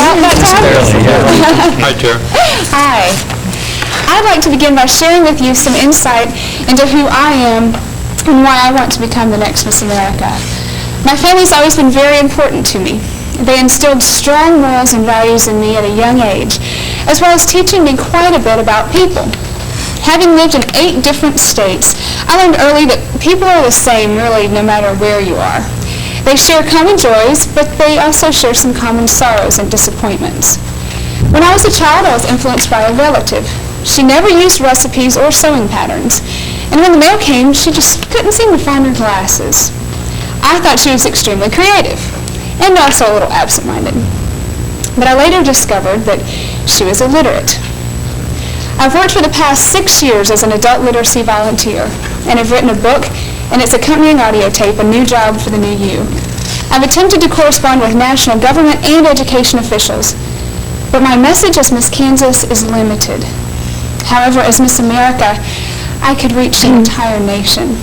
about that time? Hi, Chair. Hi. I'd like to begin by sharing with you some insight into who I am and why I want to become the next Miss America. My family's always been very important to me. They instilled strong morals and values in me at a young age, as well as teaching me quite a bit about people. Having lived in 8 different states, I learned early that people are the same really no matter where you are. They share common joys, but they also share some common sorrows and disappointments. When I was a child, I was influenced by a relative. She never used recipes or sewing patterns, and when the mail came, she just couldn't seem to find her glasses. I thought she was extremely creative, and also a little absent-minded. But I later discovered that she was illiterate. I've worked for the past 6 years as an adult literacy volunteer, and have written a book and its accompanying audio tape, A New Job for the New You. I've attempted to correspond with national government and education officials, but my message as Miss Kansas is limited. However, as Miss America, I could reach the entire nation.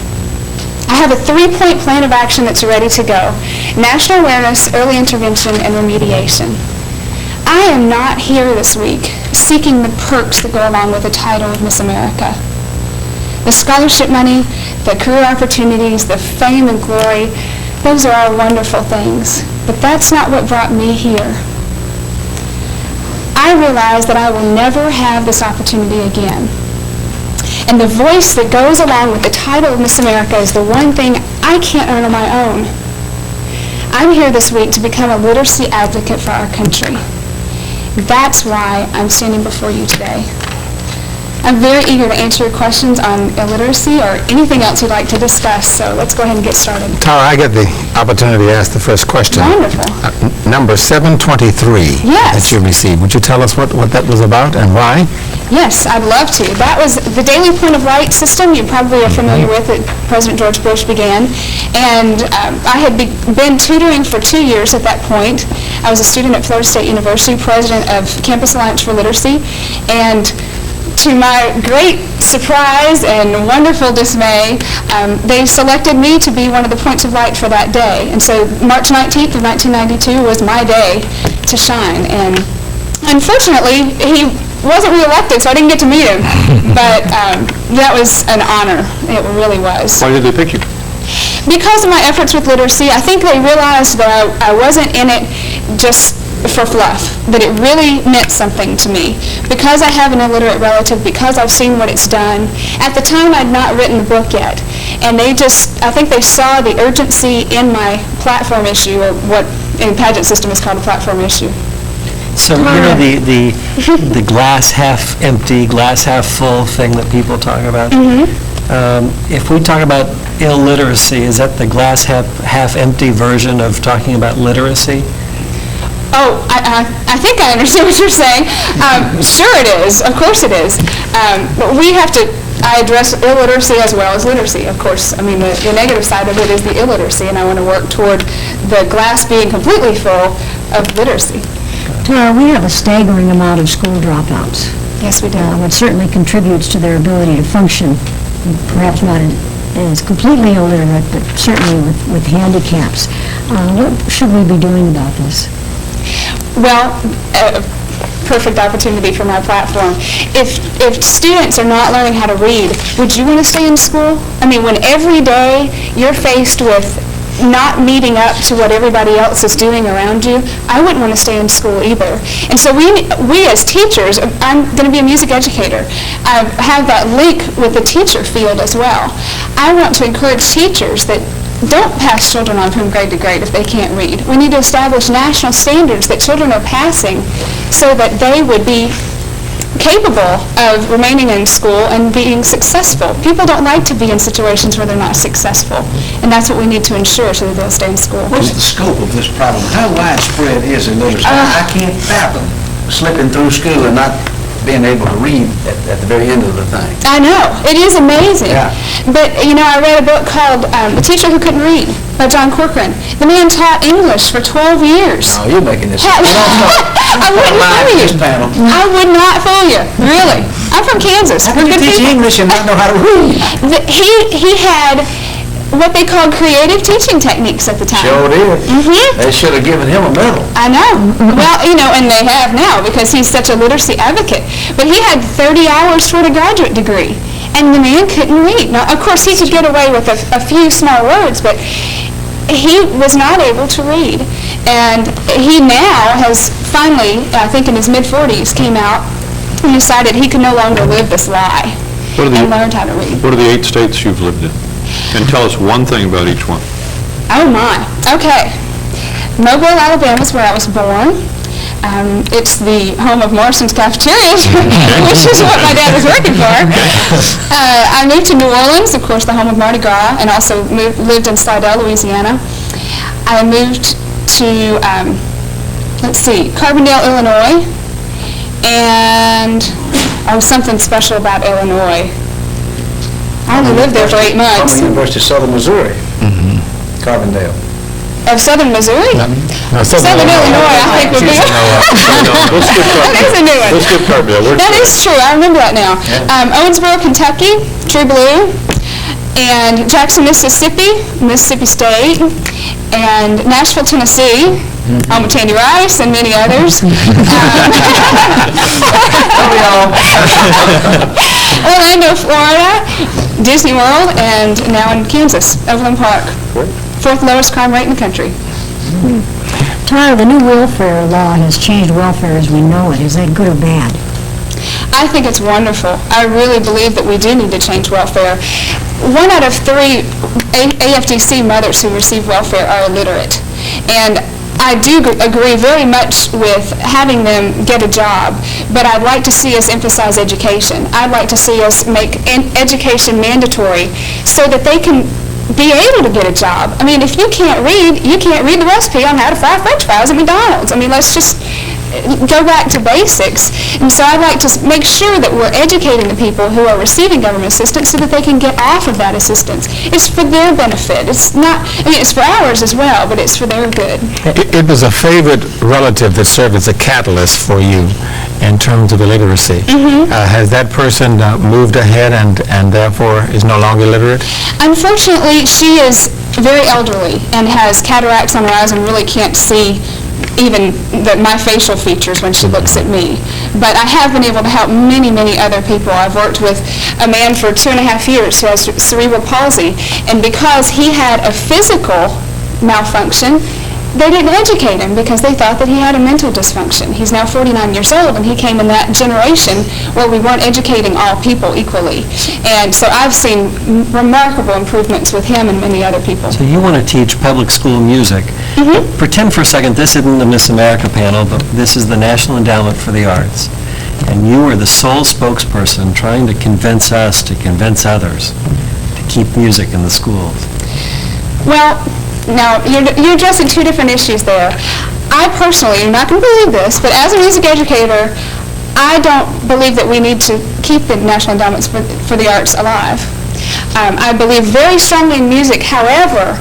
I have a 3-point plan of action that's ready to go: national awareness, early intervention, and remediation. I am not here this week seeking the perks that go along with the title of Miss America. The scholarship money, the career opportunities, the fame and glory, those are all wonderful things, but that's not what brought me here. I realize that I will never have this opportunity again. And the voice that goes along with the title of Miss America is the one thing I can't earn on my own. I'm here this week to become a literacy advocate for our country. That's why I'm standing before you today. I'm very eager to answer your questions on illiteracy or anything else you'd like to discuss, so let's go ahead and get started. Tara, I get the opportunity to ask the first question. Wonderful. Number 723 Yes. that you received. Would you tell us what that was about and why? Yes, I'd love to. That was the Daily Point of Light system you probably are familiar with that President George Bush began. And I had been tutoring for 2 years at that point. I was a student at Florida State University, president of Campus Alliance for Literacy, and to my great surprise and wonderful dismay, they selected me to be one of the points of light for that day. And so March 19th of 1992 was my day to shine. And unfortunately, he wasn't reelected, so I didn't get to meet him. But that was an honor. It really was. Why did they pick you? Because of my efforts with literacy, I think they realized that I wasn't in it just for fluff, that it really meant something to me. Because I have an illiterate relative, because I've seen what it's done. At the time, I'd not written the book yet. And I think they saw the urgency in my platform issue, or what in Pageant system is called a platform issue. So, you know, the glass half empty, glass half full thing that people talk about? If we talk about illiteracy, is that the glass half empty version of talking about literacy? Oh, I think I understand what you're saying. Sure it is. Of course it is. But I address illiteracy as well as literacy, of course. I mean, the negative side of it is the illiteracy, and I want to work toward the glass being completely full of literacy. Tara, we have a staggering amount of school dropouts. Yes, we do. Which certainly contributes to their ability to function, perhaps not as completely illiterate, but certainly with handicaps. What should we be doing about this? Well, perfect opportunity for my platform. If students are not learning how to read, would you want to stay in school? I mean, when every day you're faced with not meeting up to what everybody else is doing around you, I wouldn't want to stay in school either. And so we as teachers, I'm going to be a music educator, I have that link with the teacher field as well. I want to encourage teachers that don't pass children on from grade to grade if they can't read. We need to establish national standards that children are passing so that they would be capable of remaining in school and being successful. People don't like to be in situations where they're not successful, and that's what we need to ensure so that they'll stay in school. What's the scope of this problem? How widespread is illiteracy? I can't fathom slipping through school and not being able to read at the very end of the thing. I know. It is amazing. Yeah. But, you know, I read a book called The Teacher Who Couldn't Read by John Corcoran. The man taught English for 12 years. Oh, you're making this up. I wouldn't fool you. I would not fool you. Really. I'm from Kansas. How can you teach English and not know how to read? He had what they called creative teaching techniques at the time. Sure did. Mhm. They should have given him a medal. I know. Well, and they have now because he's such a literacy advocate. But he had 30 hours toward a graduate degree, and the man couldn't read. Now, of course, he could get away with a few small words, but he was not able to read. And he now has finally, I think in his mid-40s, came out and decided he could no longer live this lie and learned how to read. What are the 8 states you've lived in? And tell us one thing about each one. Oh my. Okay. Mobile, Alabama is where I was born. It's the home of Morrison's Cafeteria, which is what my dad was working for. I moved to New Orleans, of course, the home of Mardi Gras, and also lived in Slidell, Louisiana. I moved to, Carbondale, Illinois, and something special about Illinois. I only lived there for 8 months. From the University of Southern Missouri. Carbondale. Of Southern Missouri? No, Southern Illinois, I think would be. That is a new one. Let's skip Carbondale. That is true, I remember that now. Owensboro, Kentucky, True Blue, and Jackson, Mississippi State, and Nashville, Tennessee, home of Tandy Rice and many others. Orlando, Florida, Disney World, and now in Kansas, Overland Park. 4th lowest crime rate in the country. Tyler, the new welfare law has changed welfare as we know it. Is that good or bad? I think it's wonderful. I really believe that we do need to change welfare. 1 out of 3 AFDC mothers who receive welfare are illiterate. And I do agree very much with having them get a job, but I'd like to see us emphasize education. I'd like to see us make education mandatory so that they can be able to get a job. I mean, if you can't read the recipe on how to fry French fries at McDonald's. I mean, let's just go back to basics. And so I'd like to make sure that we're educating the people who are receiving government assistance so that they can get off of that assistance. It's for their benefit. It's not, it's for ours as well, but it's for their good. It was a favorite relative that served as a catalyst for you in terms of illiteracy. Has that person moved ahead and therefore is no longer literate? Unfortunately, she is very elderly and has cataracts on her eyes and really can't see even my facial features when she looks at me. But I have been able to help many, many other people. I've worked with a man for 2.5 years who has cerebral palsy, and because he had a physical malfunction, they didn't educate him because they thought that he had a mental dysfunction. He's now 49 years old, and he came in that generation where we weren't educating all people equally. And so I've seen remarkable improvements with him and many other people. So you want to teach public school music. Pretend for a second this isn't the Miss America panel, but this is the National Endowment for the Arts. And you are the sole spokesperson trying to convince us to convince others to keep music in the schools. Well, now, you're addressing 2 different issues there. I personally, you're not going to believe this, but as a music educator, I don't believe that we need to keep the National Endowments for the Arts alive. I believe very strongly in music. However,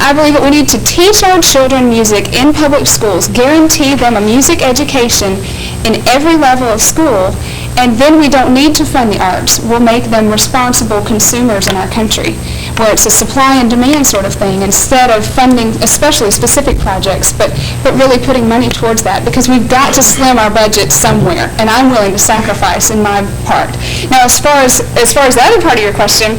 I believe that we need to teach our children music in public schools, guarantee them a music education in every level of school, and then we don't need to fund the arts. We'll make them responsible consumers in our country, where it's a supply and demand sort of thing, instead of funding especially specific projects, but really putting money towards that, because we've got to slim our budget somewhere, and I'm willing to sacrifice in my part. Now, as far as the other part of your question,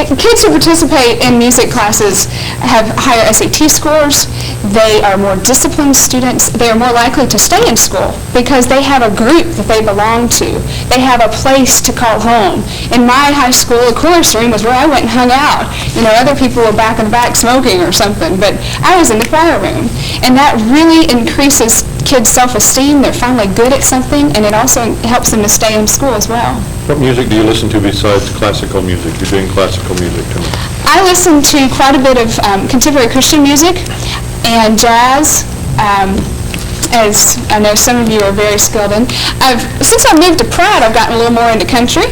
kids who participate in music classes have higher SAT scores. They are more disciplined students. They are more likely to stay in school because they have a group that they belong to. They have a place to call home. In my high school, the chorus room was where I went and hung out. Other people were back in the back smoking or something, but I was in the choir room. And that really increases kids' self-esteem. They're finally good at something, and it also helps them to stay in school as well. What music do you listen to besides classical music? You're doing classical music too. I listen to quite a bit of contemporary Christian music and jazz, as I know some of you are very skilled in. Since I moved to Pratt, I've gotten a little more into country.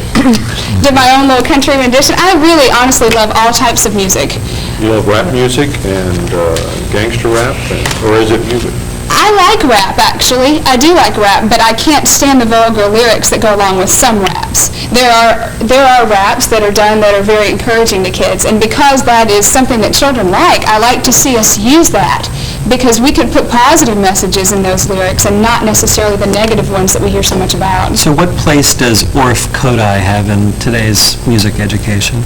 Did my own little country rendition. I really, honestly love all types of music. You love rap music and gangster rap, or is it music? I I like rap, actually. I do like rap, but I can't stand the vulgar lyrics that go along with some raps. There are raps that are done that are very encouraging to kids, and because that is something that children like, I like to see us use that, because we could put positive messages in those lyrics and not necessarily the negative ones that we hear so much about. So what place does Orff Kodai have in today's music education?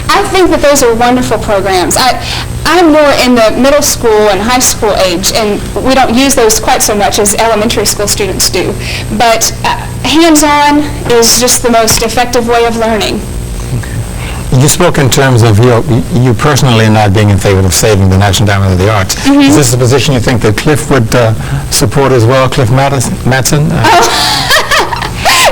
I think that those are wonderful programs. I'm more in the middle school and high school age, and we don't use those quite so much as elementary school students do. But hands-on is just the most effective way of learning. You spoke in terms of you personally not being in favor of saving the National Endowment of the Arts. Is this a position you think that Cliff would support as well, Cliff Mattson?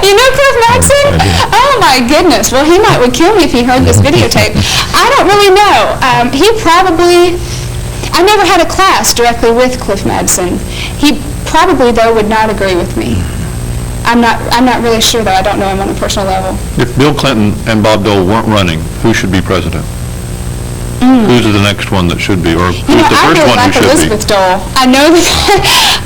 You know Cliff Mattson? Oh my goodness. Well, he would kill me if he heard this videotape. I don't really know. I never had a class directly with Cliff Mattson. He probably, though, would not agree with me. I'm not really sure, though. I don't know him on a personal level. If Bill Clinton and Bob Dole weren't running, who should be president? Who's the next one that should be, or who's the first one who should be? I really like Elizabeth Dole. I know that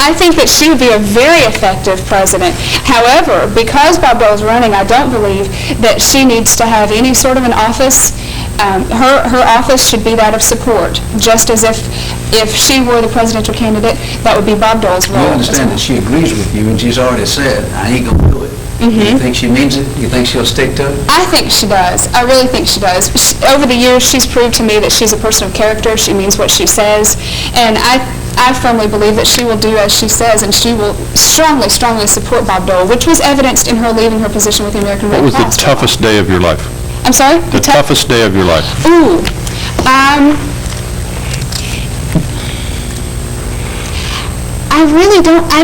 I think that she would be a very effective president. However, because Bob Dole's running, I don't believe that she needs to have any sort of an office. Her office should be that of support, just as if she were the presidential candidate, that would be Bob Dole's role. You understand that she agrees with you, and she's already said, I ain't gonna do it. You think she means it? You think she'll stick to it? I think she does. I really think she does. Over the years, she's proved to me that she's a person of character. She means what she says. And I firmly believe that she will do as she says, and she will strongly, strongly support Bob Dole, which was evidenced in her leaving her position with the American Red What was the Cross. toughest day of your life? I'm sorry? The toughest day of your life? Ooh. I really don't, I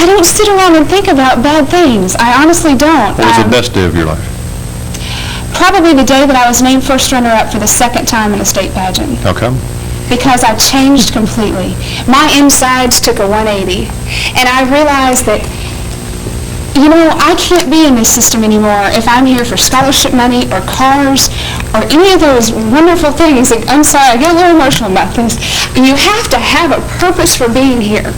don't sit around and think about bad things. I honestly don't. What was the best day of your life? Probably the day that I was named first runner-up for the second time in a state pageant. How come? Because I changed completely. My insides took a 180. And I realized that, I can't be in this system anymore if I'm here for scholarship money or cars or any of those wonderful things. I'm sorry, I get a little emotional about this. You have to have a purpose for being here.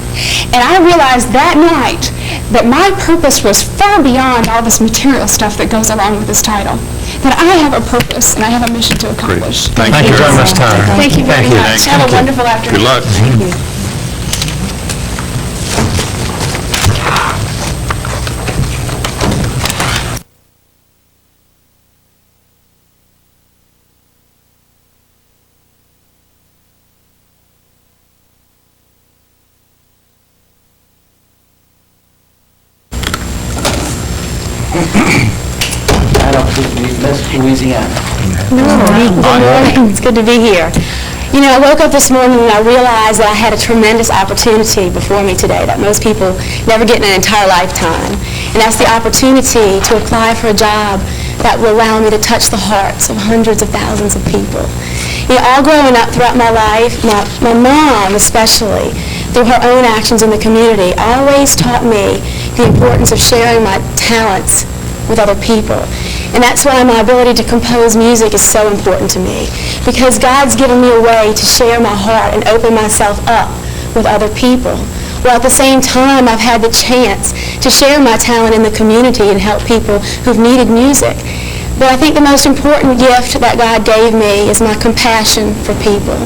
And I realized that night that my purpose was far beyond all this material stuff that goes along with this title. That I have a purpose and I have a mission to accomplish. Thank Thank you very much, Tara. Thank you very much. Have a wonderful afternoon. Good luck. Thank you. I don't think we left Louisiana. Good morning. It's good to be here. I woke up this morning and I realized that I had a tremendous opportunity before me today that most people never get in an entire lifetime. And that's the opportunity to apply for a job that will allow me to touch the hearts of hundreds of thousands of people. All growing up throughout my life, my mom especially, through her own actions in the community, always taught me the importance of sharing my talents with other people. And that's why my ability to compose music is so important to me, because God's given me a way to share my heart and open myself up with other people. While at the same time, I've had the chance to share my talent in the community and help people who've needed music. But I think the most important gift that God gave me is my compassion for people.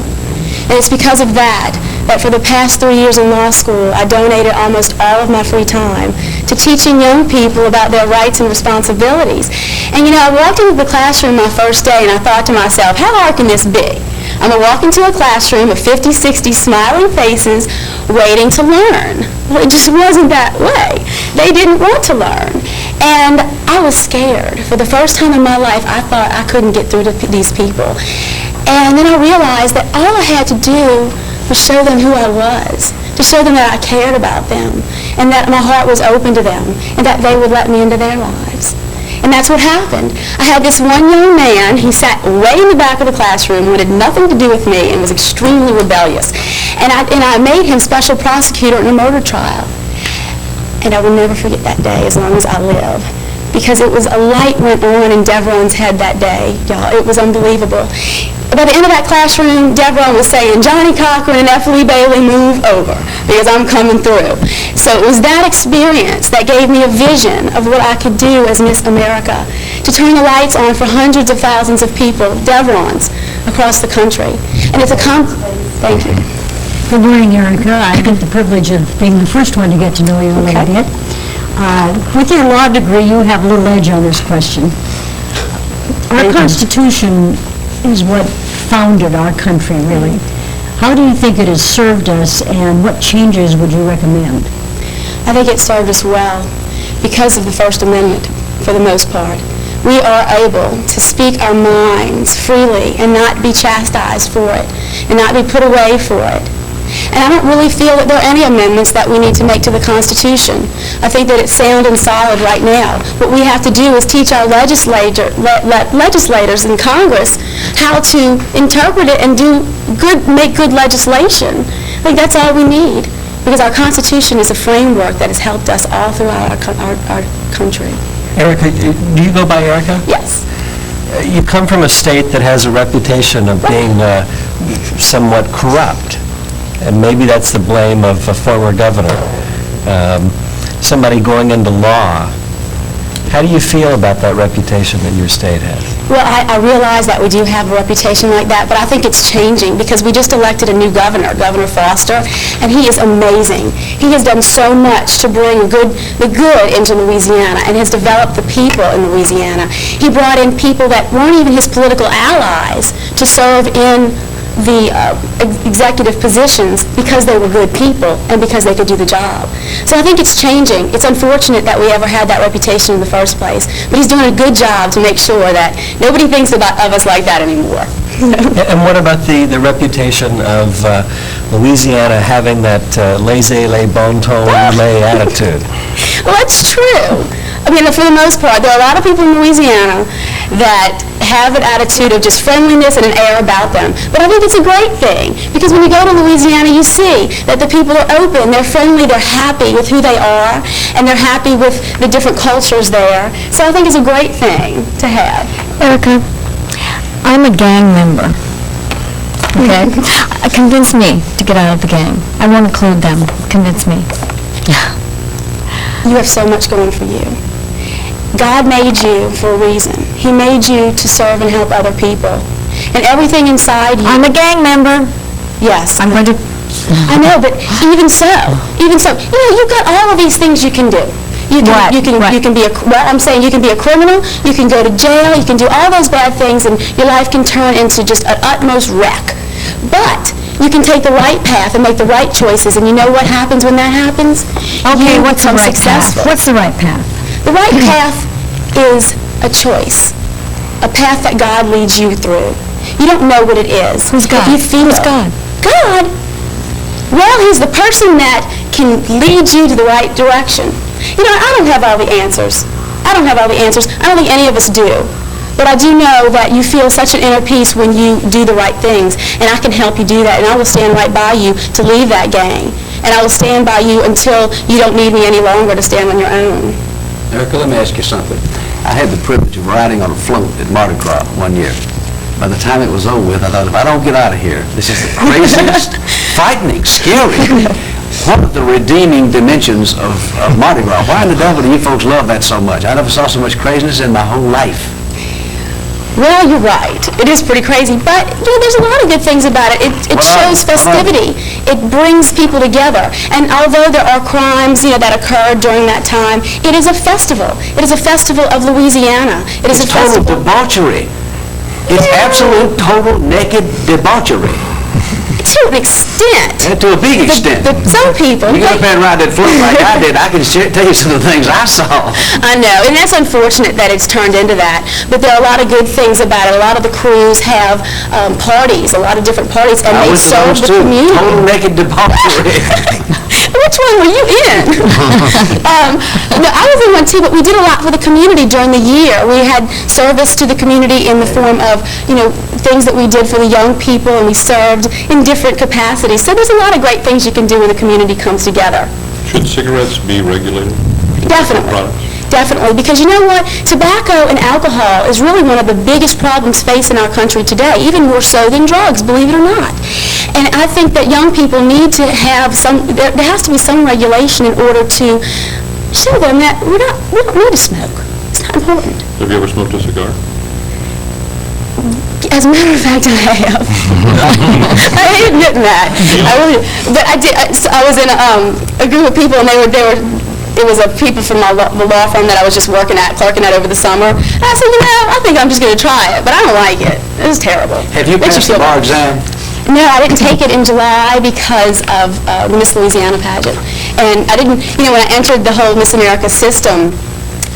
And it's because of that for the past 3 years in law school, I donated almost all of my free time to teaching young people about their rights and responsibilities. And I walked into the classroom my first day and I thought to myself, how hard can this be? I'm going to walk into a classroom of 50, 60 smiling faces waiting to learn. Well, it just wasn't that way. They didn't want to learn. And I was scared. For the first time in my life, I thought I couldn't get through to these people. And then I realized that all I had to do was show them who I was, to show them that I cared about them, and that my heart was open to them, and that they would let me into their lives. And that's what happened. I had this one young man, he sat way in the back of the classroom, wanted nothing to do with me, and was extremely rebellious. And I made him special prosecutor in a murder trial. And I will never forget that day as long as I live. because it was a light went on in Devron's head that day, y'all. It was unbelievable. By the end of that classroom, Devron was saying, "Johnny Cochran and F. Lee Bailey, move over, because I'm coming through." So it was that experience that gave me a vision of what I could do as Miss America, to turn the lights on for hundreds of thousands of people, Devrons, across the country. And it's a thank you. Good morning, Erica. I get the privilege of being the first one to get to know you a little bit. With your law degree, you have a little edge on this question. Our Constitution is what founded our country, really. How do you think it has served us, and what changes would you recommend? I think it served us well because of the First Amendment, for the most part. We are able to speak our minds freely and not be chastised for it, and not be put away for it. And I don't really feel that there are any amendments that we need to make to the Constitution. I think that it's sound and solid right now. What we have to do is teach our legislators in Congress how to interpret it and make good legislation. I think that's all we need, because our Constitution is a framework that has helped us all throughout our country. Erica, do you go by Erica? Yes. You come from a state that has a reputation of being somewhat corrupt, and maybe that's the blame of a former governor, somebody going into law. How do you feel about that reputation that your state has? Well, I realize that we do have a reputation like that, but I think it's changing, because we just elected a new governor, Governor Foster, and he is amazing. He has done so much to bring the good into Louisiana, and has developed the people in Louisiana. He brought in people that weren't even his political allies to serve in the executive positions, because they were good people and because they could do the job. So I think it's changing. It's unfortunate that we ever had that reputation in the first place, but he's doing a good job to make sure that nobody thinks of us like that anymore. And what about the reputation of Louisiana having that laissez-les-bon ton attitude? Well, that's true. I mean, for the most part, there are a lot of people in Louisiana that have an attitude of just friendliness and an air about them. But I think it's a great thing, because when you go to Louisiana, you see that the people are open, they're friendly, they're happy with who they are, and they're happy with the different cultures there. So I think it's a great thing to have. Erica, I'm a gang member. Okay? Convince me to get out of the gang. I won't include them. Convince me. You have so much going for you. God made you for a reason. He made you to serve and help other people. And everything inside you... I'm a gang member. Yes. I'm going to... I know, but even so, you know, you've got all of these things you can do. You can be I'm saying you can be a criminal, you can go to jail, you can do all those bad things, and your life can turn into just an utmost wreck. But you can take the right path and make the right choices, and you know what happens when that happens? Okay, You what's the become right successful. path? What's the right path? The right path is a choice, a path that God leads you through. You don't know what it is. Who's God? If you feel Who's God? God? Well, He's the person that can lead you to the right direction. You know, I don't have all the answers. I don't think any of us do. But I do know that you feel such an inner peace when you do the right things, and I can help you do that, and I will stand right by you to leave that gang, and I will stand by you until you don't need me any longer to stand on your own. Erica, let me ask you something. I had the privilege of riding on a float at Mardi Gras one year. By the time it was over with, I thought, if I don't get out of here, this is the craziest, frightening, scary. What are the redeeming dimensions of Mardi Gras? Why in the devil do you folks love that so much? I never saw so much craziness in my whole life. Well, you're right. It is pretty crazy, but there's a lot of good things about it. It shows festivity. It brings people together. And although there are crimes, that occurred during that time, it is a festival. It is a festival of Louisiana. It is a total festival. debauchery. It's absolute, total, naked debauchery. To an extent. And to a big extent. Some people... You get up there and ride that float like I did, I can tell you some of the things I saw. I know, and that's unfortunate that it's turned into that. But there are a lot of good things about it. A lot of the crews have parties, a lot of different parties, and they serve the community. Total naked debauchery. Which one were you in? No, I was in one too, but we did a lot for the community during the year. We had service to the community in the form of, things that we did for the young people, and we served in different capacities. So there's a lot of great things you can do when the community comes together. Should cigarettes be regulated? Definitely. Products? Definitely, because you know what? Tobacco and alcohol is really one of the biggest problems facing our country today, even more so than drugs, believe it or not. And I think that young people need to have there has to be some regulation in order to show them that we don't need to smoke. It's not important. Have you ever smoked a cigar? As a matter of fact, I have. I admit that. I really, but I did. I was in a group of people, and it was people from the law firm that I was just clerking at over the summer. And I said, I think I'm just going to try it, but I don't like it. It was terrible. Have you passed the bar exam? No, I didn't take it in July because of the Miss Louisiana pageant. And I didn't, when I entered the whole Miss America system,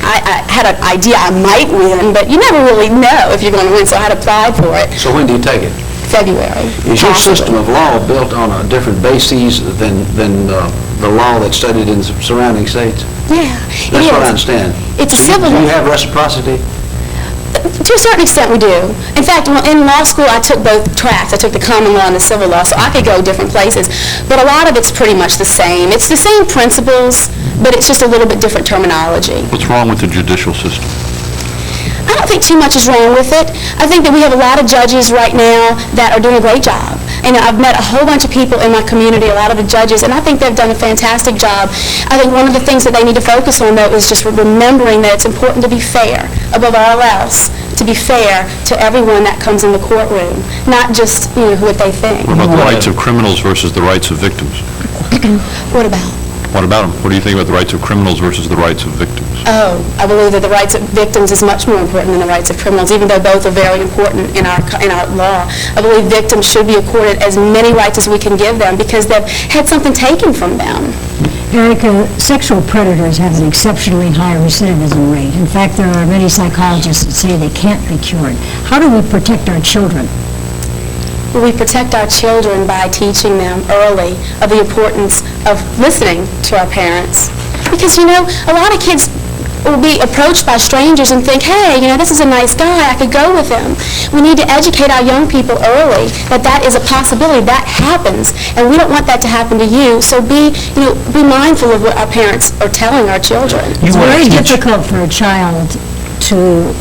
I had an idea I might win, but you never really know if you're going to win, so I had applied for it. So when do you take it? February. Is your system of law built on a different basis than the law that's studied in surrounding states? Yeah, That's what I understand. It's a civil Do you law. have reciprocity? To a certain extent, we do. In fact, in law school, I took both tracks. I took the common law and the civil law, so I could go different places. But a lot of it's pretty much the same. It's the same principles, but it's just a little bit different terminology. What's wrong with the judicial system? I don't think too much is wrong with it. I think that we have a lot of judges right now that are doing a great job. And I've met a whole bunch of people in my community, a lot of the judges, and I think they've done a fantastic job. I think one of the things that they need to focus on, though, is just remembering that it's important to be fair, above all else, to be fair to everyone that comes in the courtroom, not just, what they think. What about the rights of criminals versus the rights of victims? What about? What about them? What do you think about the rights of criminals versus the rights of victims? Oh, I believe that the rights of victims is much more important than the rights of criminals, even though both are very important in our law. I believe victims should be accorded as many rights as we can give them because they've had something taken from them. Erica, sexual predators have an exceptionally high recidivism rate. In fact, there are many psychologists that say they can't be cured. How do we protect our children? We protect our children by teaching them early of the importance of listening to our parents. Because, a lot of kids will be approached by strangers and think, hey, this is a nice guy, I could go with him. We need to educate our young people early that is a possibility, that happens, and we don't want that to happen to you, so be mindful of what our parents are telling our children. It's very difficult for a child to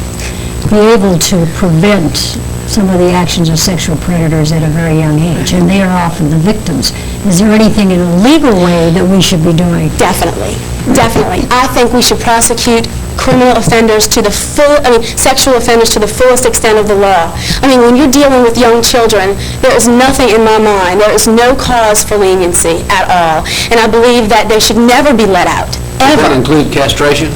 be able to prevent some of the actions of sexual predators at a very young age, and they are often the victims. Is there anything in a legal way that we should be doing? Definitely. I think we should prosecute criminal offenders sexual offenders to the fullest extent of the law. When you're dealing with young children, there is nothing in my mind, there is no cause for leniency at all, and I believe that they should never be let out, ever. Does that include castration?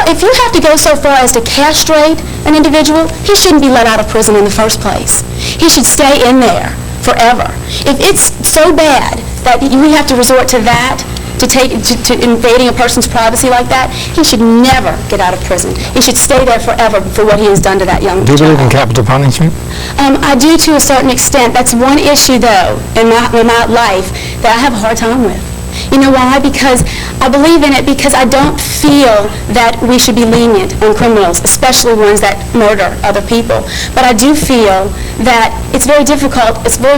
If you have to go so far as to castrate an individual, he shouldn't be let out of prison in the first place. He should stay in there forever. If it's so bad that we have to resort to that, to invading a person's privacy like that, he should never get out of prison. He should stay there forever for what he has done to that young child. Do you believe in capital punishment? I do to a certain extent. That's one issue, though, in my life that I have a hard time with. You know why? Because I believe in it because I don't feel that we should be lenient on criminals, especially ones that murder other people. But I do feel that it's very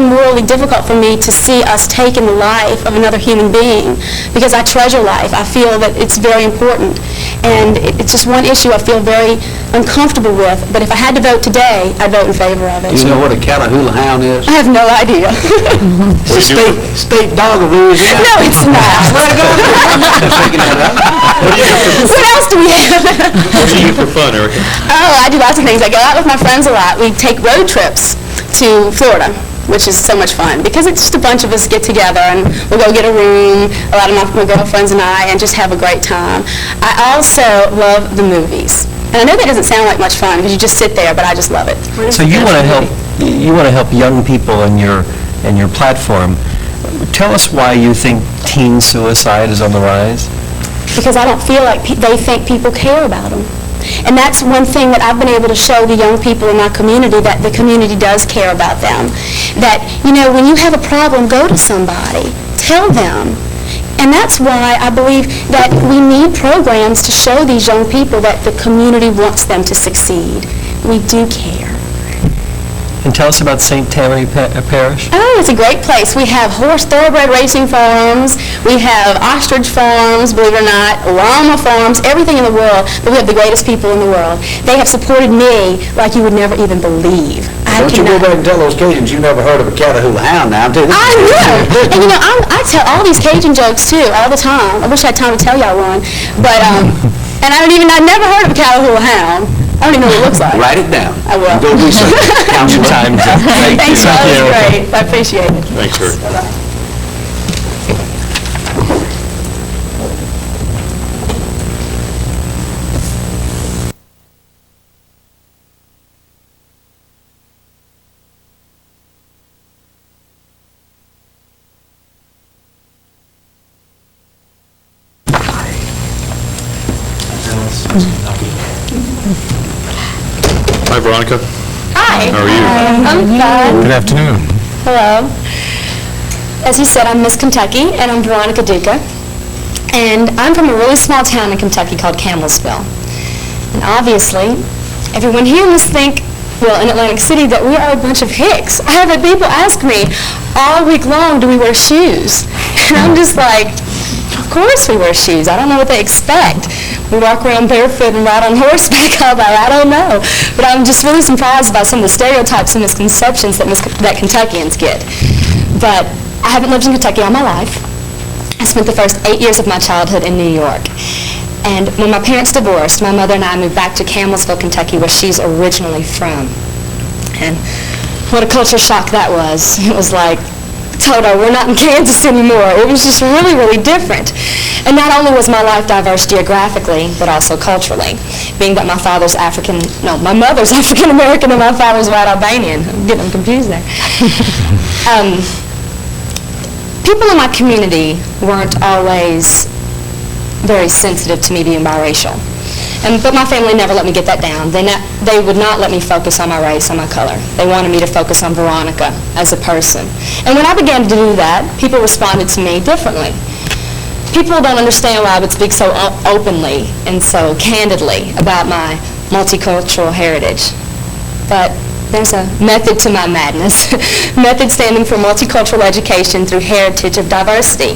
morally difficult for me to see us taking the life of another human being because I treasure life. I feel that it's very important. And it's just one issue I feel very uncomfortable with. But if I had to vote today, I'd vote in favor of it. Do you know what a Catahoula hound is? I have no idea. It's the state dog of Louisiana. No, it's not. What else do we have? What do you do for fun, Erica? Oh, I do lots of things. I go out with my friends a lot. We take road trips to Florida, which is so much fun because it's just a bunch of us get together and we'll go get a room, a lot of my girlfriends and I, and just have a great time. I also love the movies. And I know that doesn't sound like much fun because you just sit there, but I just love it. So you want to help young people in your platform. Tell us why you think teen suicide is on the rise. Because I don't feel like they think people care about them. And that's one thing that I've been able to show the young people in my community, that the community does care about them. That, when you have a problem, go to somebody. Tell them. And that's why I believe that we need programs to show these young people that the community wants them to succeed. We do care. And tell us about St. Tammany Parish. Oh, it's a great place. We have thoroughbred racing farms, we have ostrich farms, believe it or not, llama farms, everything in the world, but we have the greatest people in the world. They have supported me like you would never even believe. Don't you go back and tell those Cajuns you never heard of a Catahoula hound now. I know. And I tell all these Cajun jokes too, all the time. I wish I had time to tell y'all one. But, and I never heard of a Catahoula hound. I don't even know what it looks like. Write it down. I will. Go research it. Count your time. Thanks, y'all. That was great. I appreciate it. Thanks, sir. Hi, Veronica. Hi. How are you? I'm fine. Good afternoon. Hello. As you said, I'm Miss Kentucky, and I'm Veronica Duca. And I'm from a really small town in Kentucky called Campbellsville. And obviously, everyone here must think, well, in Atlantic City, that we are a bunch of hicks. I have had people ask me all week long, do we wear shoes? And I'm just like, of course we wear shoes. I don't know what they expect. We walk around barefoot and ride on horseback all day. I don't know. But I'm just really surprised by some of the stereotypes and misconceptions that Kentuckians get. But I haven't lived in Kentucky all my life. I spent the first 8 years of my childhood in New York. And when my parents divorced, my mother and I moved back to Campbellsville, Kentucky, where she's originally from. And what a culture shock that was. It was like, Toto, we're not in Kansas anymore. It was just really, really different. And not only was my life diverse geographically, but also culturally, being that my mother's African-American and my father's white Albanian. I'm getting them confused there. People in my community weren't always very sensitive to me being biracial. But my family never let me get that down. They would not let me focus on my race, on my color. They wanted me to focus on Veronica as a person. And when I began to do that, people responded to me differently. People don't understand why I would speak so openly and so candidly about my multicultural heritage. But there's a method to my madness. Method standing for Multicultural Education Through Heritage of Diversity.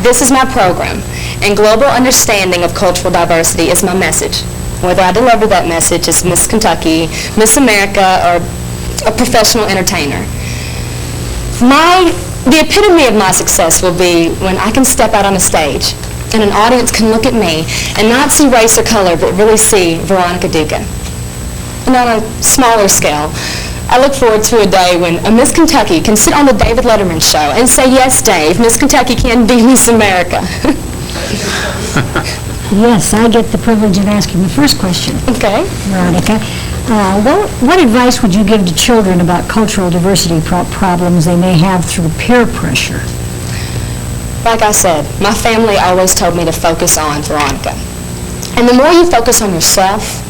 This is my program, and global understanding of cultural diversity is my message. Whether I deliver that message as Miss Kentucky, Miss America, or a professional entertainer. The epitome of my success will be when I can step out on a stage and an audience can look at me and not see race or color, but really see Veronica Duca. And on a smaller scale, I look forward to a day when a Miss Kentucky can sit on the David Letterman show and say, yes, Dave, Miss Kentucky can be Miss America. Yes, I get the privilege of asking the first question. Okay. Veronica, what advice would you give to children about cultural diversity problems they may have through peer pressure? Like I said, my family always told me to focus on Veronica. And the more you focus on yourself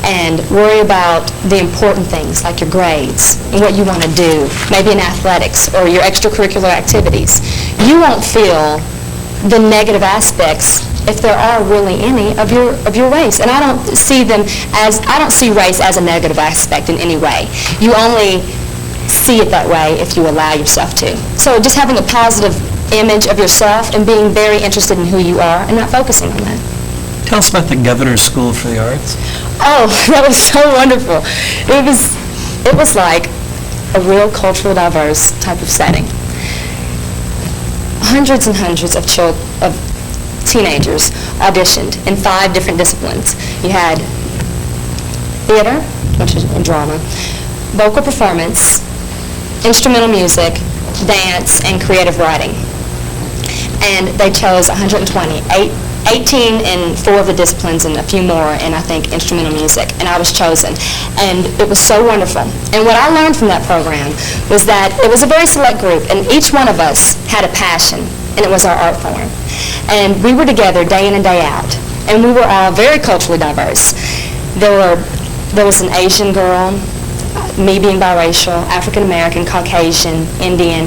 and worry about the important things like your grades and what you want to do, maybe in athletics or your extracurricular activities, you won't feel the negative aspects, if there are really any, of your race. And I don't see race as a negative aspect in any way. You only see it that way if you allow yourself to. So just having a positive image of yourself and being very interested in who you are and not focusing on that. Tell us about the Governor's School for the Arts. Oh, that was so wonderful. It was like a real culturally diverse type of setting. Hundreds and hundreds of teenagers auditioned in 5 different disciplines. You had theater, which is drama, vocal performance, instrumental music, dance, and creative writing. And they chose 120, 18 in 4 of the disciplines and a few more in, I think, instrumental music, and I was chosen. And it was so wonderful. And what I learned from that program was that it was a very select group, and each one of us had a passion, and it was our art form. And we were together day in and day out, and we were all very culturally diverse. There was an Asian girl, me being biracial, African American, Caucasian, Indian,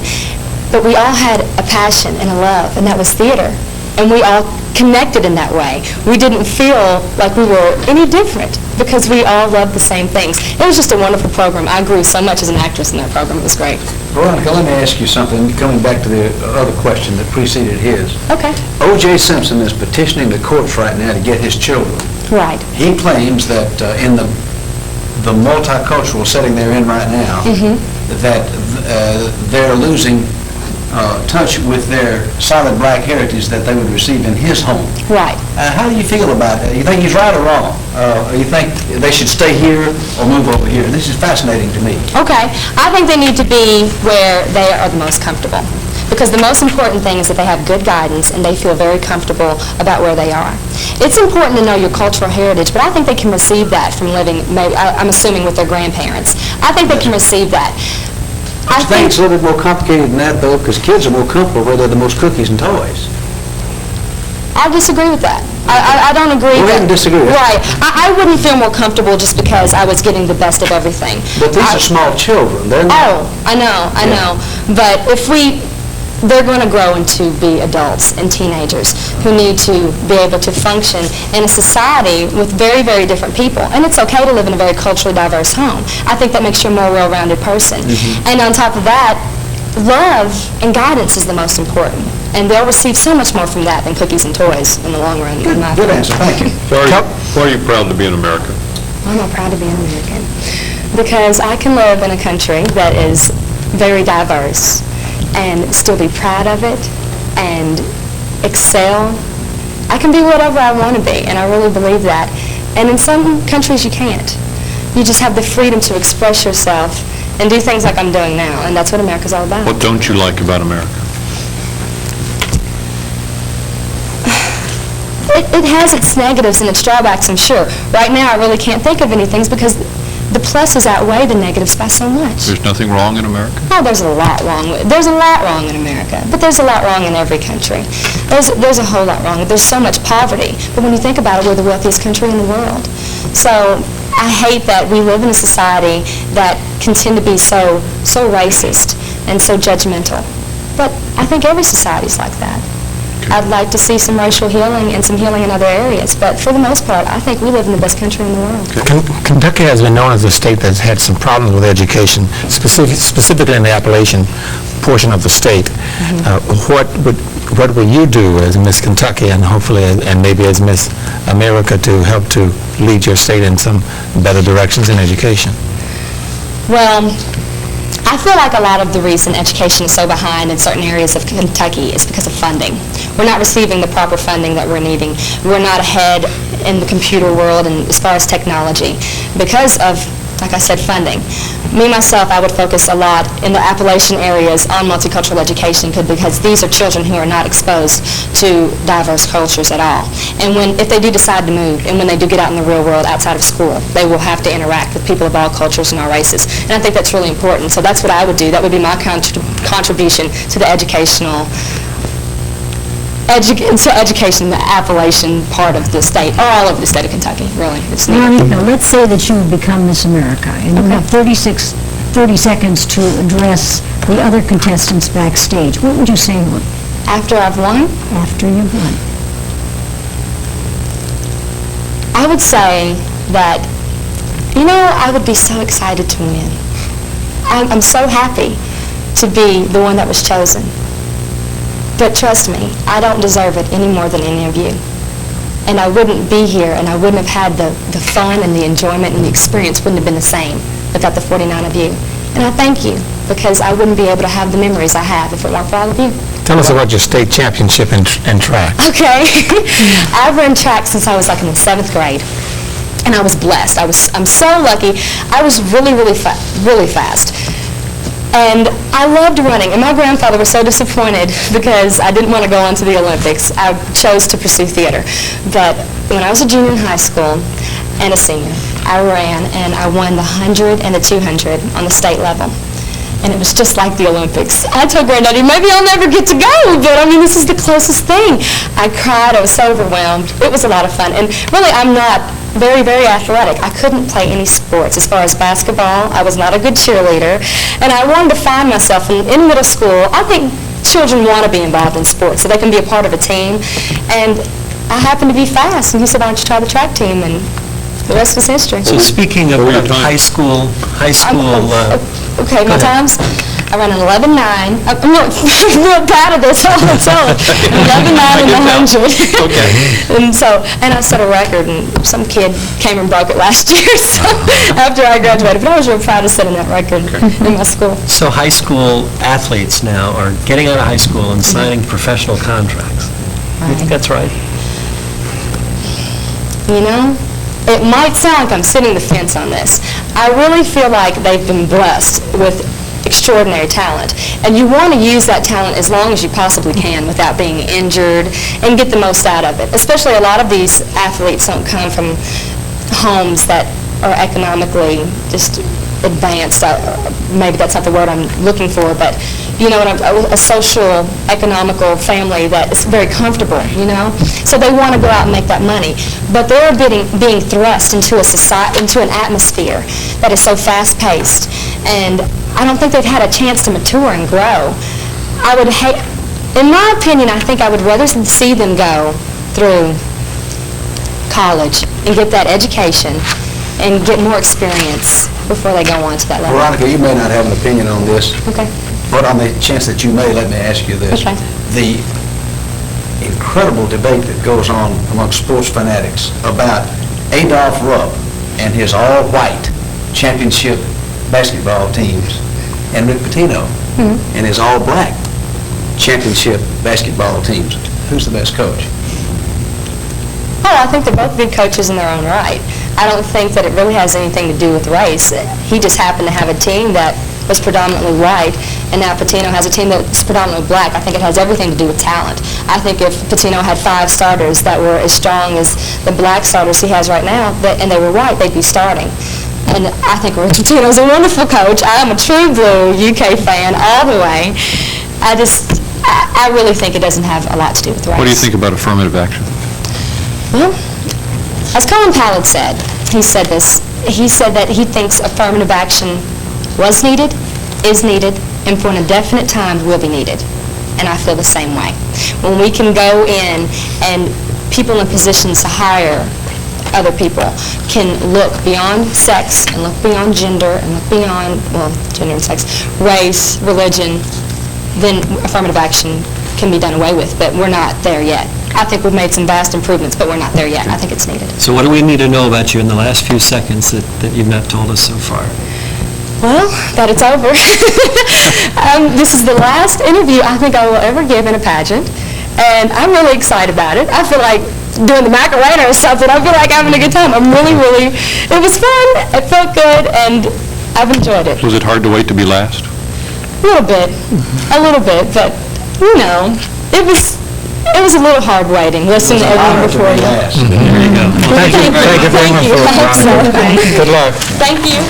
but we all had a passion and a love, and that was theater. And we all connected in that way. We didn't feel like we were any different because we all love the same things. It was just a wonderful program. I grew so much as an actress in that program. It was great. Veronica, let me ask you something, coming back to the other question that preceded his. Okay. O.J. Simpson is petitioning the courts right now to get his children. Right. He claims that in the multicultural setting they're in right now, that they're losing touch with their solid black heritage that they would receive in his home. Right. How do you feel about that? You think he's right or wrong? Or you think they should stay here or move over here? This is fascinating to me. Okay. I think they need to be where they are the most comfortable. Because the most important thing is that they have good guidance and they feel very comfortable about where they are. It's important to know your cultural heritage, but I think they can receive that from living, maybe, I'm assuming, with their grandparents. I think they can receive that. I think it's a little bit more complicated than that, though, because kids are more comfortable where they're the most cookies and toys. I disagree with that. I don't agree. Go ahead and disagree. Right. I wouldn't feel more comfortable just because I was getting the best of everything. But these are small children. They're not. Oh, I know. But if they're going to grow into be adults and teenagers who need to be able to function in a society with very, very different people. And it's okay to live in a very culturally diverse home. I think that makes you a more well-rounded person. And on top of that, love and guidance is the most important. And they'll receive so much more from that than cookies and toys in the long run. Good answer. Thank you. Why are you proud to be an American? I'm not proud to be an American because I can live in a country that is very diverse and still be proud of it and excel. I can be whatever I want to be, and I really believe that. And in some countries you can't. You just have the freedom to express yourself and do things like I'm doing now, and that's what America's all about. What don't you like about America? It has its negatives and its drawbacks, I'm sure. Right now I really can't think of any things because the pluses outweigh the negatives by so much. There's nothing wrong in America? Oh, there's a lot wrong. There's a lot wrong in America, but there's a lot wrong in every country. There's a whole lot wrong. There's so much poverty, but when you think about it, we're the wealthiest country in the world. So I hate that we live in a society that can tend to be so racist and so judgmental. But I think every society's like that. I'd like to see some racial healing and some healing in other areas, but for the most part, I think we live in the best country in the world. Kentucky has been known as a state that's had some problems with education, specifically in the Appalachian portion of the state. What will you do as Miss Kentucky and hopefully and maybe as Miss America to help to lead your state in some better directions in education? Well, I feel like a lot of the reason education is so behind in certain areas of Kentucky is because of funding. We're not receiving the proper funding that we're needing. We're not ahead in the computer world and as far as technology because of, like I said, funding. Me, myself, I would focus a lot in the Appalachian areas on multicultural education because these are children who are not exposed to diverse cultures at all. And if they do decide to move and when they do get out in the real world outside of school, they will have to interact with people of all cultures and all races. And I think that's really important. So that's what I would do. That would be my contribution to the education in the Appalachian part of the state, or all over the state of Kentucky, really. Veronica, let's say that you have become Miss America, and you have 30 seconds to address the other contestants backstage. What would you say to them? After I've won? After you've won. I would say that, I would be so excited to win. I'm so happy to be the one that was chosen. But trust me, I don't deserve it any more than any of you. And I wouldn't be here, and I wouldn't have had the fun and the enjoyment and the experience wouldn't have been the same without the 49 of you. And I thank you, because I wouldn't be able to have the memories I have if it weren't for all of you. Tell us about your state championship in track. Okay. I've run track since I was like in the 7th grade. And I was blessed. I'm so lucky. I was really, really fast. And I loved running, and my grandfather was so disappointed because I didn't want to go on to the Olympics. I chose to pursue theater. But when I was a junior in high school and a senior, I ran, and I won the 100 and the 200 on the state level. And it was just like the Olympics. I told Granddaddy, maybe I'll never get to go, but I mean, this is the closest thing. I cried. I was so overwhelmed. It was a lot of fun. And really, I'm not very, very athletic. I couldn't play any sports. As far as basketball, I was not a good cheerleader. And I wanted to find myself in middle school. I think children want to be involved in sports so they can be a part of a team. And I happened to be fast. And he said, why don't you try the track team? And the rest is history. So speaking of What were your of times? high school, Okay, Go my ahead. times, I run an 11.9. I'm real proud of this, I'll tell you. 11.9 in the 100. Okay. And I set a record, and some kid came and broke it last year, so, after I graduated. But I was real proud of setting that record in my school. so high school athletes now are getting out of high school and signing professional contracts. You think that's right? You know, it might sound like I'm sitting the fence on this. I really feel like they've been blessed with extraordinary talent, and you want to use that talent as long as you possibly can without being injured and get the most out of it. Especially a lot of these athletes don't come from homes that are economically just advanced. Maybe that's not the word I'm looking for, but you know, a social, economical family that is very comfortable, you know? So they want to go out and make that money. But they're being thrust into a society, into an atmosphere that is so fast-paced. And I don't think they've had a chance to mature and grow. I would hate, in my opinion, I think I would rather see them go through college and get that education and get more experience before they go on to that level. Veronica, you may not have an opinion on this, Okay. but on the chance that you may, let me ask you this. Okay. The incredible debate that goes on among sports fanatics about Adolph Rupp and his all-white championship basketball teams and Rick Pitino and his all-black championship basketball teams. Who's the best coach? Oh, I think they're both good coaches in their own right. I don't think that it really has anything to do with race. He just happened to have a team that was predominantly white, and now Pitino has a team that's predominantly black. I think it has everything to do with talent. I think if Pitino had 5 starters that were as strong as the black starters he has right now, and they were white, they'd be starting. And I think Rick Pitino's a wonderful coach. I'm a true blue UK fan all the way. I really think it doesn't have a lot to do with race. What do you think about affirmative action? Well, as Colin Powell said, he said this, he said that he thinks affirmative action was needed, is needed, and for an indefinite time will be needed. And I feel the same way. When we can go in and people in positions to hire other people can look beyond sex and look beyond gender and look beyond, well, gender and sex, race, religion, then affirmative action can be done away with, but we're not there yet. I think we've made some vast improvements, but we're not there yet. I think it's needed. So what do we need to know about you in the last few seconds that you've not told us so far? Well, that it's over. This is the last interview I think I will ever give in a pageant, and I'm really excited about it. I feel like doing the Macarena or something. I feel like having a good time. It was fun, it felt good, and I've enjoyed it. Was it hard to wait to be last? A little bit, but, you know, it was a little hard waiting, listening to everyone before you. There you go. Well, Thank you very much, I hope so. Veronica. Good luck. Thank you.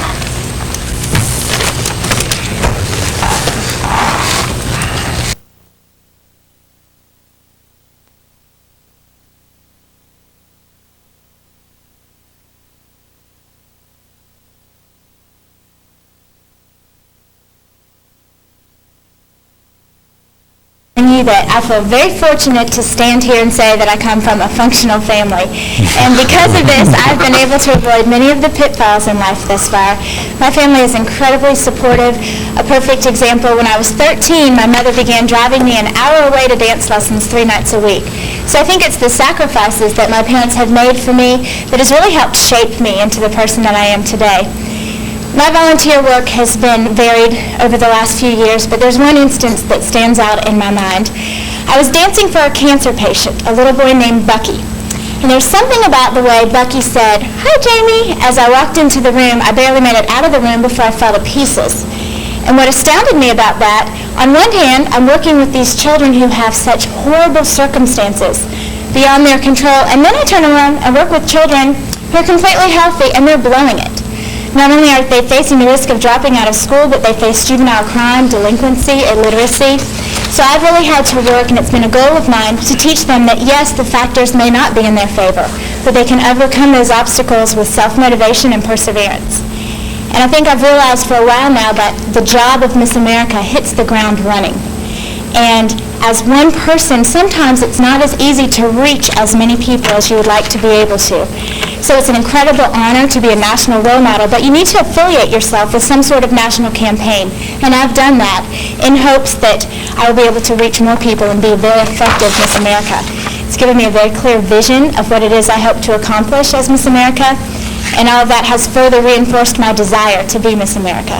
You that I feel very fortunate to stand here and say that I come from a functional family. And because of this, I've been able to avoid many of the pitfalls in life thus far. My family is incredibly supportive. A perfect example, when I was 13, my mother began driving me an hour away to dance lessons 3 nights a week. So I think it's the sacrifices that my parents have made for me that has really helped shape me into the person that I am today. My volunteer work has been varied over the last few years, but there's one instance that stands out in my mind. I was dancing for a cancer patient, a little boy named Bucky. And there's something about the way Bucky said, "Hi, Jamie." As I walked into the room, I barely made it out of the room before I fell to pieces. And what astounded me about that, on one hand, I'm working with these children who have such horrible circumstances beyond their control, and then I turn around and work with children who are completely healthy and they're blowing it. Not only are they facing the risk of dropping out of school, but they face juvenile crime, delinquency, illiteracy. So I've really had to work, and it's been a goal of mine, to teach them that yes, the factors may not be in their favor, but they can overcome those obstacles with self-motivation and perseverance. And I think I've realized for a while now that the job of Miss America hits the ground running. And as one person, sometimes it's not as easy to reach as many people as you would like to be able to. So it's an incredible honor to be a national role model, but you need to affiliate yourself with some sort of national campaign. And I've done that in hopes that I will be able to reach more people and be a very effective Miss America. It's given me a very clear vision of what it is I hope to accomplish as Miss America, and all of that has further reinforced my desire to be Miss America.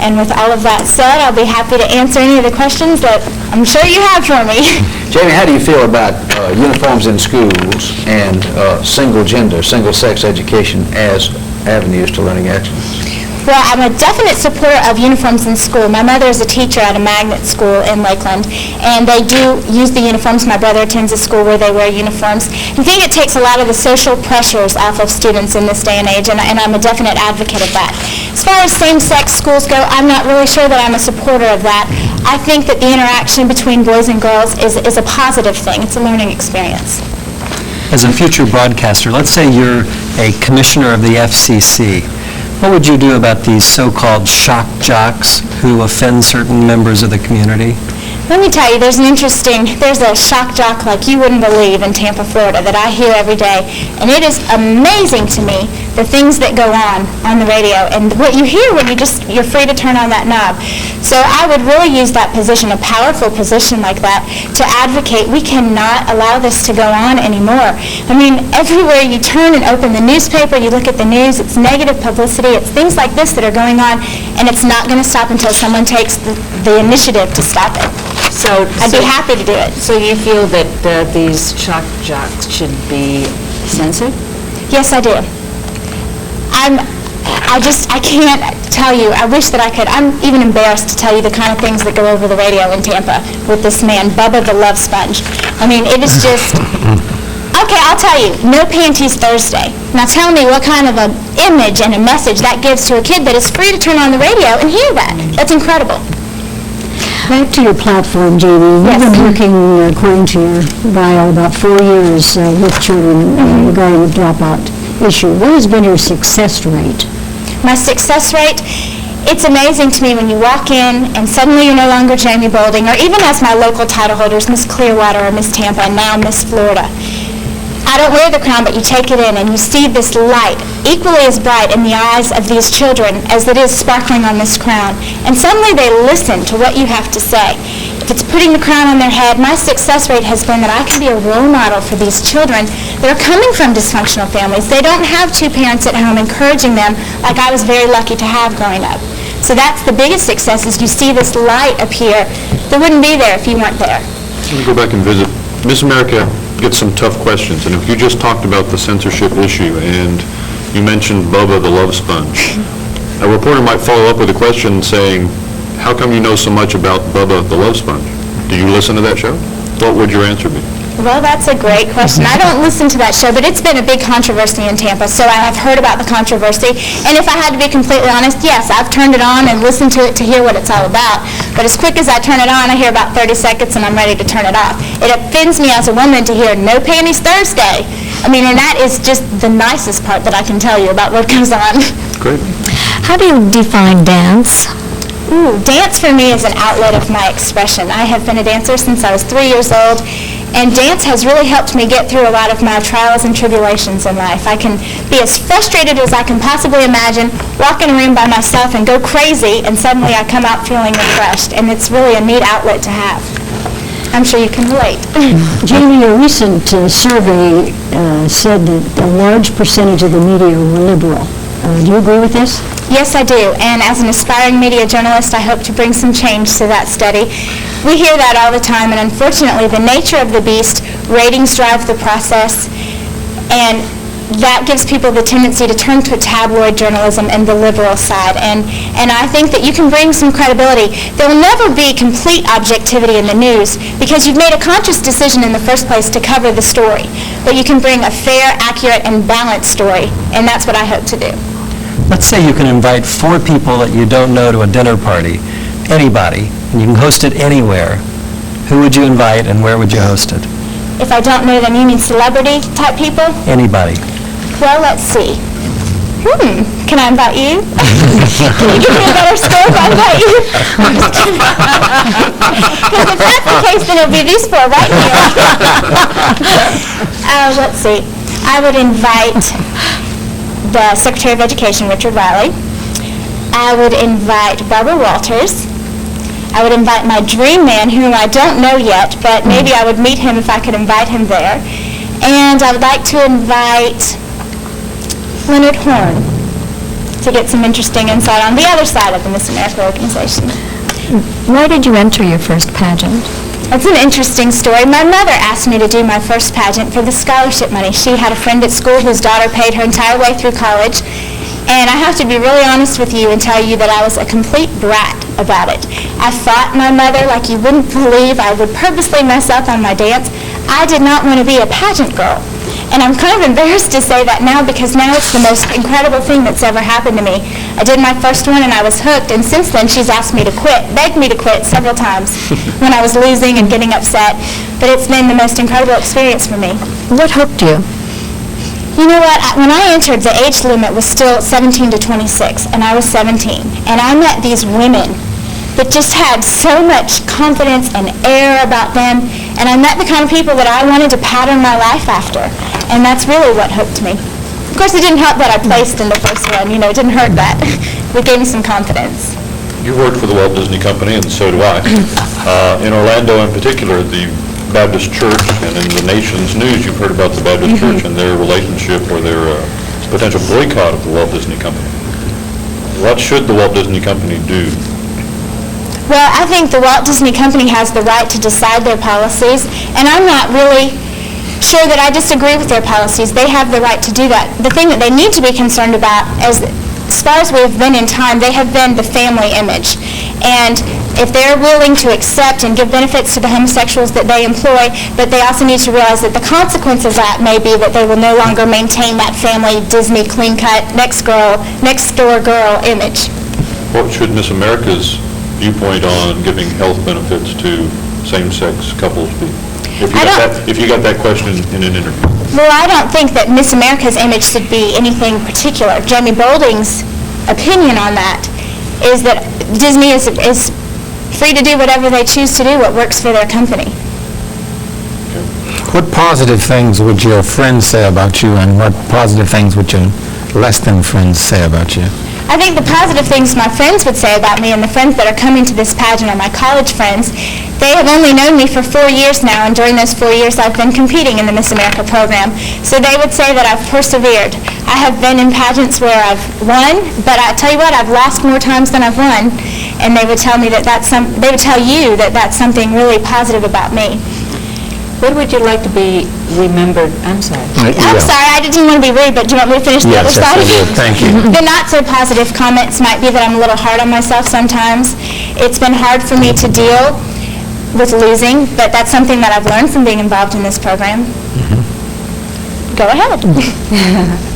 And with all of that said, I'll be happy to answer any of the questions that I'm sure you have for me. Jamie, how do you feel about uniforms in schools and single-gender, single-sex education as avenues to learning excellence? Well, I'm a definite supporter of uniforms in school. My mother is a teacher at a magnet school in Lakeland, and they do use the uniforms. My brother attends a school where they wear uniforms. I think it takes a lot of the social pressures off of students in this day and age, and I'm a definite advocate of that. As far as same-sex schools go, I'm not really sure that I'm a supporter of that. I think that the interaction between boys and girls is a positive thing. It's a learning experience. As a future broadcaster, let's say you're a commissioner of the FCC. What would you do about these so-called shock jocks who offend certain members of the community? Let me tell you, there's a shock jock like you wouldn't believe in Tampa, Florida that I hear every day, and it is amazing to me the things that go on the radio and what you hear when you're free to turn on that knob. So I would really use that position, a powerful position like that, to advocate we cannot allow this to go on anymore. I mean, everywhere you turn and open the newspaper, you look at the news, it's negative publicity, it's things like this that are going on, and it's not going to stop until someone takes the initiative to stop it. So I'd be happy to do it. So you feel that these shock jocks should be censored? Yes, I do. I can't tell you. I wish that I could. I'm even embarrassed to tell you the kind of things that go over the radio in Tampa with this man, Bubba the Love Sponge. I mean, it is just... Okay, I'll tell you, no panties Thursday. Now tell me what kind of an image and a message that gives to a kid that is free to turn on the radio and hear that. That's incredible. Back to your platform, Jamie. Yes. You've been working, according to your bio, about 4 years with children regarding the dropout issue. What has been your success rate? My success rate, it's amazing to me when you walk in and suddenly you're no longer Jamie Boulding, or even as my local title holders, Miss Clearwater or Miss Tampa, and now Miss Florida. I don't wear the crown, but you take it in and you see this light, equally as bright in the eyes of these children as it is sparkling on this crown. And suddenly they listen to what you have to say. If it's putting the crown on their head, my success rate has been that I can be a role model for these children that are coming from dysfunctional families. They don't have two parents at home encouraging them like I was very lucky to have growing up. So that's the biggest success, is you see this light appear that wouldn't be there if you weren't there. Let me go back and visit. Miss America gets some tough questions, and if you just talked about the censorship issue and you mentioned Bubba the Love Sponge, a reporter might follow up with a question saying, how come you know so much about Bubba the Love Sponge? Do you listen to that show? What would your answer be? Well, that's a great question. I don't listen to that show, but it's been a big controversy in Tampa, so I have heard about the controversy. And if I had to be completely honest, yes, I've turned it on and listened to it to hear what it's all about. But as quick as I turn it on, I hear about 30 seconds and I'm ready to turn it off. It offends me as a woman to hear no panties Thursday. I mean, and that is just the nicest part that I can tell you about what goes on. Great. How do you define dance? Ooh, dance for me is an outlet of my expression. I have been a dancer since I was 3 years old, and dance has really helped me get through a lot of my trials and tribulations in life. I can be as frustrated as I can possibly imagine, walk in a room by myself and go crazy, and suddenly I come out feeling refreshed, and it's really a neat outlet to have. I'm sure you can relate. Jamie, a recent survey said that a large percentage of the media were liberal. Do you agree with this? Yes, I do. And as an aspiring media journalist, I hope to bring some change to that study. We hear that all the time, and unfortunately, the nature of the beast, ratings drive the process, and that gives people the tendency to turn to tabloid journalism and the liberal side. And I think that you can bring some credibility. There will never be complete objectivity in the news because you've made a conscious decision in the first place to cover the story. But you can bring a fair, accurate, and balanced story, and that's what I hope to do. Let's say you can invite 4 people that you don't know to a dinner party, anybody, and you can host it anywhere. Who would you invite and where would you host it? If I don't know them, you mean celebrity type people? Anybody. Well, let's see. Can I invite you? Can you give me a better score if I invite you? Because if that's the case, then it'll be these 4 right here. Let's see. I would invite the Secretary of Education, Richard Riley. I would invite Barbara Walters. I would invite my dream man, whom I don't know yet, but maybe I would meet him if I could invite him there. And I would like to invite Leonard Horn to get some interesting insight on the other side of the Miss America organization. Why did you enter your first pageant? That's an interesting story. My mother asked me to do my first pageant for the scholarship money. She had a friend at school whose daughter paid her entire way through college. And I have to be really honest with you and tell you that I was a complete brat about it. I fought my mother like you wouldn't believe. I would purposely mess up on my dance. I did not want to be a pageant girl. And I'm kind of embarrassed to say that now because now it's the most incredible thing that's ever happened to me. I did my first one and I was hooked, and since then she's asked me to quit, begged me to quit several times when I was losing and getting upset. But it's been the most incredible experience for me. What hooked you? You know what? When I entered, the age limit was still 17 to 26, and I was 17. And I met these women that just had so much confidence and air about them, and I met the kind of people that I wanted to pattern my life after, and that's really what hooked me. Of course, it didn't help that I placed in the first one. You know, it didn't hurt that. It gave me some confidence. You worked for the Walt Disney Company, and so do I. In Orlando in particular, the Baptist Church, and in the nation's news, you've heard about the Baptist Church and their relationship or their potential boycott of the Walt Disney Company. What should the Walt Disney Company do? Well, I think the Walt Disney Company has the right to decide their policies, and I'm not really sure that I disagree with their policies. They have the right to do that. The thing that they need to be concerned about is, as far as we have been in time, they have been the family image. And if they're willing to accept and give benefits to the homosexuals that they employ, but they also need to realize that the consequence of that may be that they will no longer maintain that family Disney clean-cut, next-door girl image. What should Miss America's viewpoint on giving health benefits to same-sex couples be? If you got that question in an interview. Well, I don't think that Miss America's image should be anything particular. Jamie Boulding's opinion on that is that Disney is free to do whatever they choose to do, what works for their company. What positive things would your friends say about you, and what positive things would your less than friends say about you? I think the positive things my friends would say about me, and the friends that are coming to this pageant are my college friends. They have only known me for 4 years now, and during those 4 years I've been competing in the Miss America program. So they would say that I've persevered. I have been in pageants where I've won, but I tell you what, I've lost more times than I've won. And they would tell me that they would tell you that that's something really positive about me. What would you like to be remembered? I'm sorry. I'm sorry, I didn't want to be rude, but do you want me to finish the other Yes, side? I did. Thank you. The not-so-positive comments might be that I'm a little hard on myself sometimes. It's been hard for me to deal with losing, but that's something that I've learned from being involved in this program. Go ahead.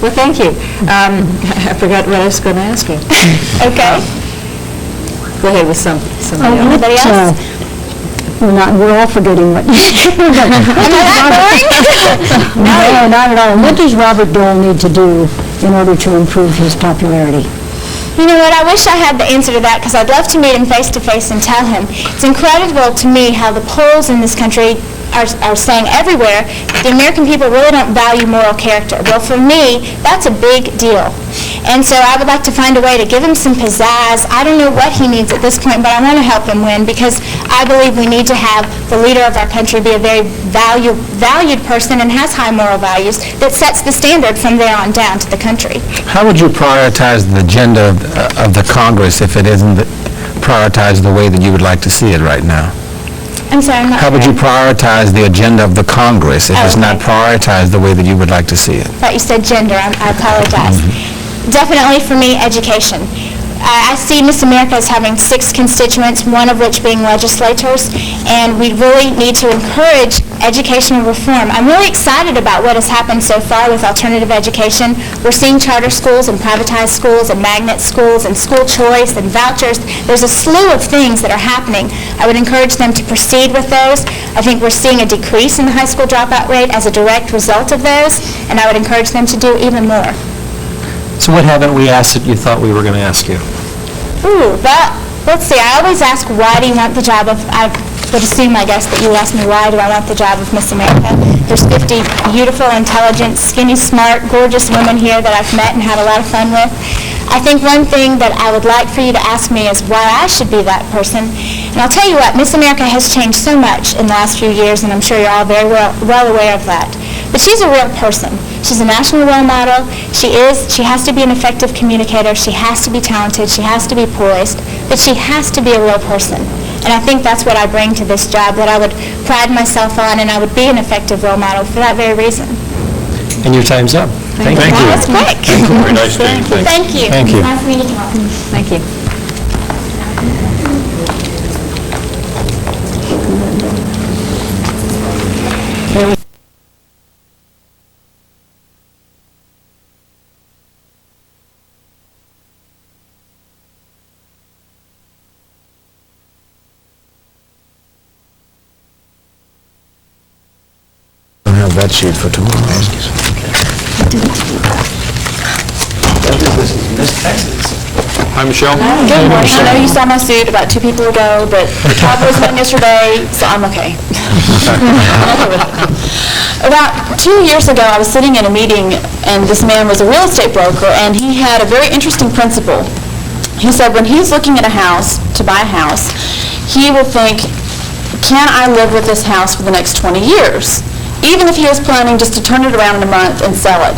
Well, thank you. I forgot what I was going to ask you. Okay. Go ahead with somebody else. Anybody else? We're all forgetting what... Am I that boring? No, not at all. What does Robert Dole need to do in order to improve his popularity? You know what, I wish I had the answer to that because I'd love to meet him face-to-face and tell him. It's incredible to me how the polls in this country are saying everywhere that the American people really don't value moral character. Well, for me, that's a big deal. And so I would like to find a way to give him some pizzazz. I don't know what he needs at this point, but I want to help him win because I believe we need to have the leader of our country be a very valued person and has high moral values that sets the standard from there on down to the country. How would you prioritize the agenda of the Congress if it isn't prioritized the way that you would like to see it right now? I'm sorry, I'm not How would you sure. prioritize the agenda of the Congress if it's not Okay. prioritized the way that you would like to see it? I thought you said gender. I apologize. Definitely for me, education. I see Miss America as having 6 constituents, one of which being legislators, and we really need to encourage educational reform. I'm really excited about what has happened so far with alternative education. We're seeing charter schools and privatized schools and magnet schools and school choice and vouchers. There's a slew of things that are happening. I would encourage them to proceed with those. I think we're seeing a decrease in the high school dropout rate as a direct result of those, and I would encourage them to do even more. So what haven't we asked that you thought we were going to ask you? Ooh, let's see, I always ask, why do you want the job of, I would assume, I guess, that you would ask me, why do I want the job of Miss America? There's 50 beautiful, intelligent, skinny, smart, gorgeous women here that I've met and had a lot of fun with. I think one thing that I would like for you to ask me is why I should be that person. And I'll tell you what, Miss America has changed so much in the last few years, and I'm sure you're all very well aware of that. But she's a real person. She's a national role model. She has to be an effective communicator. She has to be talented. She has to be poised. But she has to be a real person. And I think that's what I bring to this job, that I would pride myself on, and I would be an effective role model for that very reason. And your time's up. Thank you. Wow, that's quick. Very nice day. Thank you. Thank you. Nice meeting you all. Thank you. I don't have that sheet for tomorrow. Hi, Michelle. Good morning. I know you saw my suit about 2 people ago, but the Cowboys won yesterday, so I'm okay. About 2 years ago, I was sitting in a meeting, and this man was a real estate broker, and he had a very interesting principle. He said when he's looking at a house, to buy a house, he will think, can I live with this house for the next 20 years? Even if he was planning just to turn it around in a month and sell it.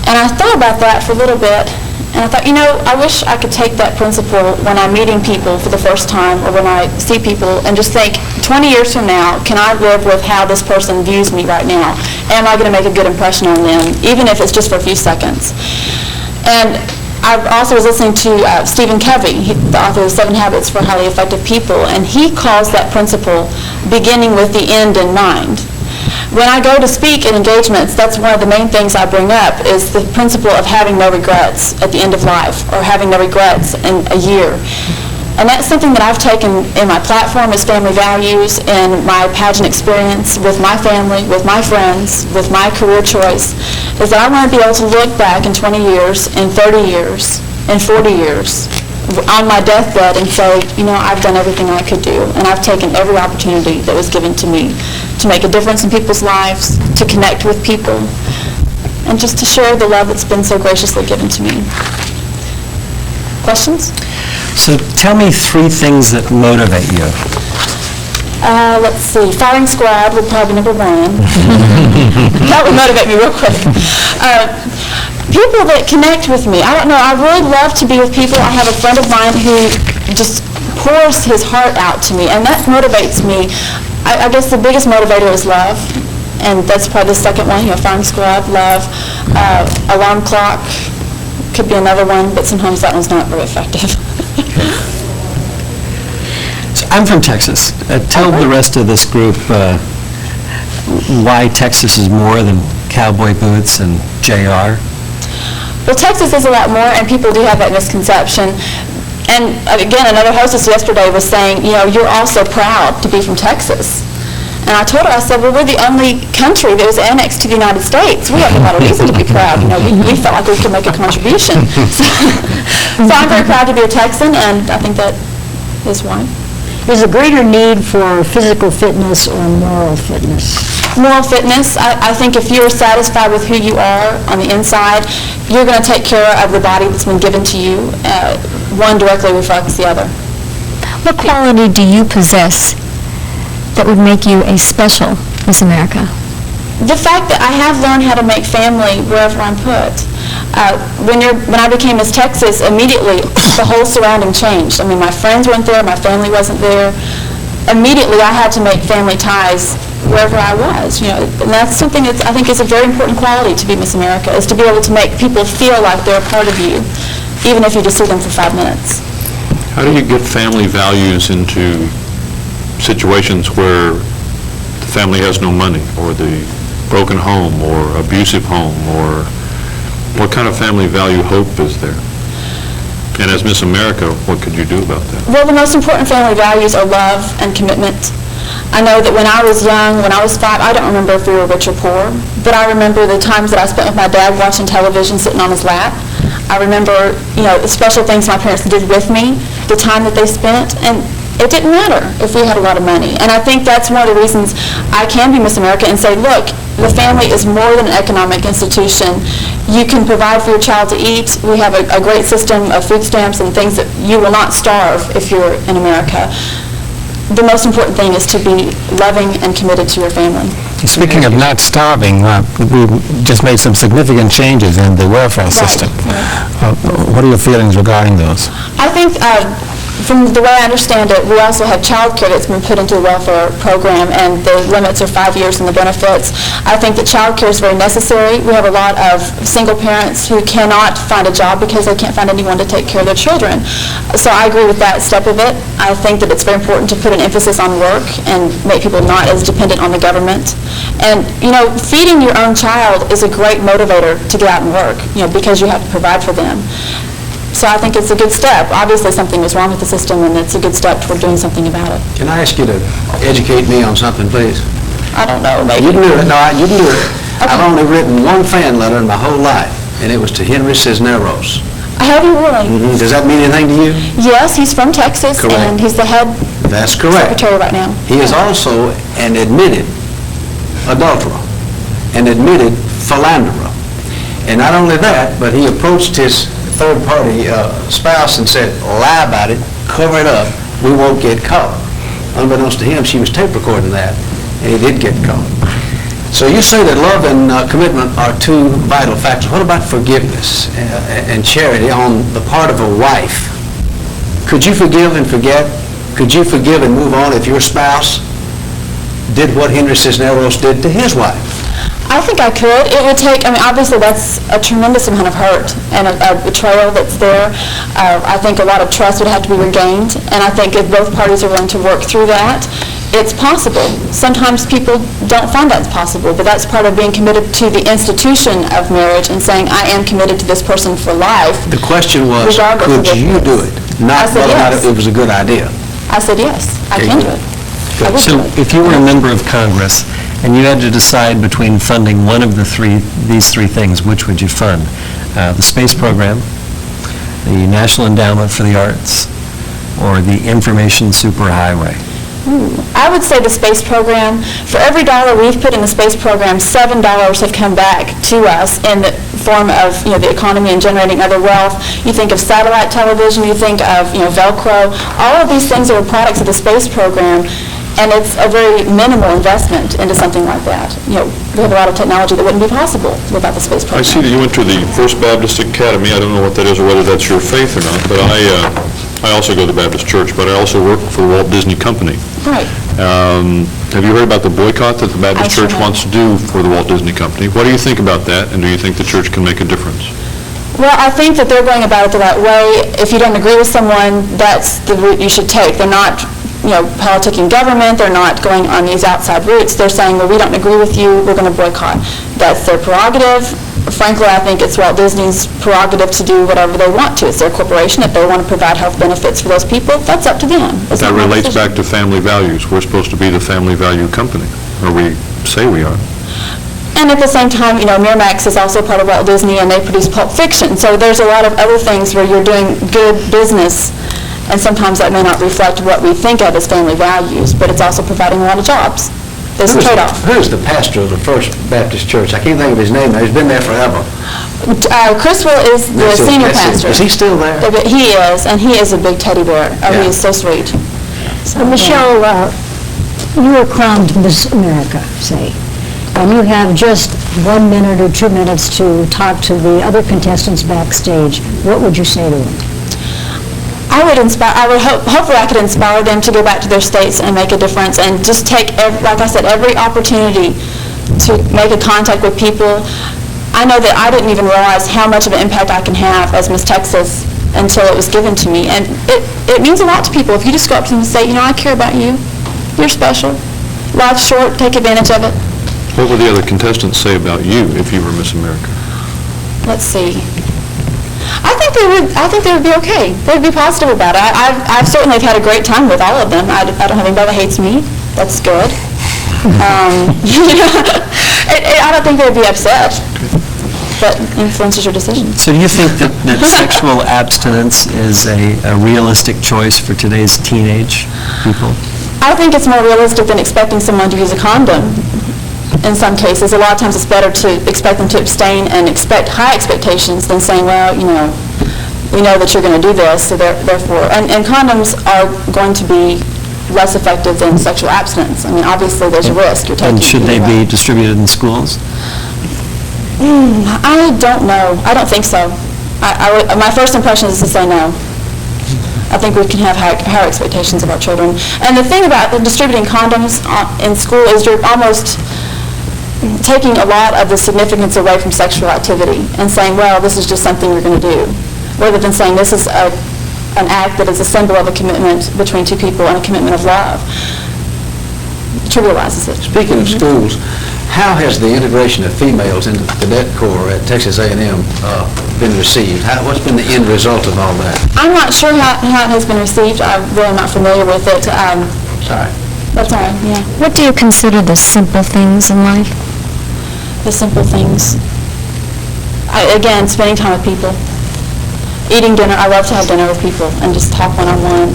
And I thought about that for a little bit, and I thought, I wish I could take that principle when I'm meeting people for the first time or when I see people and just think, 20 years from now, can I live with how this person views me right now? Am I going to make a good impression on them, even if it's just for a few seconds? And I also was listening to Stephen Covey, the author of 7 Habits for Highly Effective People, and he calls that principle beginning with the end in mind. When I go to speak at engagements, that's one of the main things I bring up is the principle of having no regrets at the end of life or having no regrets in a year. And that's something that I've taken in my platform as family values, in my pageant experience with my family, with my friends, with my career choice, is that I want to be able to look back in 20 years, in 30 years, in 40 years, on my deathbed and say, I've done everything I could do, and I've taken every opportunity that was given to me to make a difference in people's lives, to connect with people, and just to share the love that's been so graciously given to me. Questions? So tell me 3 things that motivate you. Let's see. Firing squad would probably be number 1. That would motivate me real quick. People that connect with me. I don't know. I really love to be with people. I have a friend of mine who just pours his heart out to me, and that motivates me. I guess the biggest motivator is love, and that's probably the second one. Firing squad, love, alarm clock could be another one, but sometimes that one's not very effective. So I'm from Texas. Tell the rest of this group why Texas is more than cowboy boots and JR. Well, Texas is a lot more, and people do have that misconception. And again, another hostess yesterday was saying, you're also proud to be from Texas. And I told her, I said, well, we're the only country that was annexed to the United States. We have a lot of reason to be proud. We felt like we could make a contribution. So I'm very proud to be a Texan, and I think that is why. Is a greater need for physical fitness or moral fitness? Moral fitness, I think if you're satisfied with who you are on the inside, you're going to take care of the body that's been given to you. One directly reflects the other. What quality do you possess that would make you a special Miss America? The fact that I have learned how to make family wherever I'm put. When I became Miss Texas, immediately the whole surrounding changed. I mean, my friends weren't there, my family wasn't there. Immediately I had to make family ties wherever I was, and that's something that I think is a very important quality to be Miss America, is to be able to make people feel like they're a part of you, even if you just see them for 5 minutes. How do you get family values into situations where the family has no money, or the broken home, or abusive home, or what kind of family value hope is there? And as Miss America, what could you do about that? Well, the most important family values are love and commitment. I know that when I was young, when I was 5, I don't remember if we were rich or poor, but I remember the times that I spent with my dad watching television, sitting on his lap. I remember, the special things my parents did with me, the time that they spent, and it didn't matter if we had a lot of money. And I think that's one of the reasons I can be Miss America and say, look, the family is more than an economic institution. You can provide for your child to eat. We have a great system of food stamps and things that you will not starve if you're in America. The most important thing is to be loving and committed to your family. Speaking of not starving, we just made some significant changes in the welfare system. What are your feelings regarding those? I think, from the way I understand it, we also have child care that's been put into the welfare program, and the limits are 5 years in the benefits. I think that child care is very necessary. We have a lot of single parents who cannot find a job because they can't find anyone to take care of their children. So I agree with that step of it. I think that it's very important to put an emphasis on work and make people not as dependent on the government. And, feeding your own child is a great motivator to get out and work, because you have to provide for them. So I think it's a good step. Obviously, something was wrong with the system, and it's a good step toward doing something about it. Can I ask you to educate me on something, please? I don't know, maybe. You can do it. No, you can do it. Okay. I've only written one fan letter in my whole life, and it was to Henry Cisneros. Have you really? Mm-hmm. Does that mean anything to you? Yes, he's from Texas, correct. And he's the head That's correct. secretary right now. He is also an admitted adulterer, an admitted philanderer. And not only that, but he approached his third-party spouse and said, lie about it, cover it up, we won't get caught. Unbeknownst to him, she was tape recording that, and he did get caught. So you say that love and commitment are two vital factors. What about forgiveness and charity on the part of a wife? Could you forgive and forget? Could you forgive and move on if your spouse did what Henry Cisneros did to his wife? I think I could. It would take, obviously that's a tremendous amount of hurt and a betrayal that's there. I think a lot of trust would have to be regained, and I think if both parties are willing to work through that, it's possible. Sometimes people don't find that's possible, but that's part of being committed to the institution of marriage and saying, I am committed to this person for life. The question was, could you do it? Not whether or not it was a good idea. I said yes, I can do it. I would So do it. if you were a member of Congress and you had to decide between funding one of these three things, which would you fund? The space program, the National Endowment for the Arts, or the Information Superhighway? I would say the space program. For every dollar we've put in the space program, $7 have come back to us in the form of the economy and generating other wealth. You think of satellite television, you think of Velcro. All of these things are products of the space program, and it's a very minimal investment into something like that. We have a lot of technology that wouldn't be possible without the space program. I see that you went to the First Baptist Academy. I don't know what that is or whether that's your faith or not, but I also go to the Baptist Church, but I also work for the Walt Disney Company. Right. Have you heard about the boycott that the Baptist Church have. wants to do for the Walt Disney Company? What do you think about that, and do you think the church can make a difference? Well, I think that they're going about it the right way. If you don't agree with someone, that's the route you should take. They're not politicking government, they're not going on these outside routes. They're saying, well, we don't agree with you, we're going to boycott. That's their prerogative. Frankly, I think it's Walt Disney's prerogative to do whatever they want to. It's their corporation. If they want to provide health benefits for those people, that's up to them. But that relates back to family values. We're supposed to be the family value company, or we say we are. And at the same time, Miramax is also part of Walt Disney, and they produce Pulp Fiction. So there's a lot of other things where you're doing good business, and sometimes that may not reflect what we think of as family values, but it's also providing a lot of jobs. There's a trade-off. Who's the pastor of the First Baptist Church? I can't think of his name. He's been there forever. Chris Will is the senior pastor. Is he still there? He is, and he is a big teddy bear. Oh, he is so sweet. So, Michelle, you were crowned Miss America, say, and you have just 1 minute or 2 minutes to talk to the other contestants backstage. What would you say to them? Hopefully I could inspire them to go back to their states and make a difference, and just take, like I said, every opportunity to make a contact with people. I know that I didn't even realize how much of an impact I can have as Miss Texas until it was given to me, and it means a lot to people. If you just go up to them and say, I care about you, you're special, life's short, take advantage of it. What would the other contestants say about you if you were Miss America? Let's see. I think they would be okay. They'd be positive about it. I've certainly had a great time with all of them. I don't have anybody that hates me. That's good. I don't think they'd be upset. That influences your decision. So do you think that sexual abstinence is a realistic choice for today's teenage people? I think it's more realistic than expecting someone to use a condom. in some cases. A lot of times it's better to expect them to abstain and expect high expectations than saying, well, we know that you're going to do this, so therefore, and condoms are going to be less effective than sexual abstinence. I mean, obviously, there's a risk you're taking. And should they be distributed in schools? I don't know. I don't think so. My first impression is to say no. I think we can have higher expectations of our children. And the thing about distributing condoms in school is you're almost taking a lot of the significance away from sexual activity and saying, well, this is just something you're going to do, rather than saying this is an act that is a symbol of a commitment between two people and a commitment of love. It trivializes it. Speaking of schools, how has the integration of females into the cadet corps at Texas A&M been received? What's been the end result of all that? I'm not sure how it has been received. I'm really not familiar with it. Sorry. That's all right, yeah. What do you consider the simple things in life? The simple things. Again, spending time with people. Eating dinner. I love to have dinner with people and just talk one-on-one.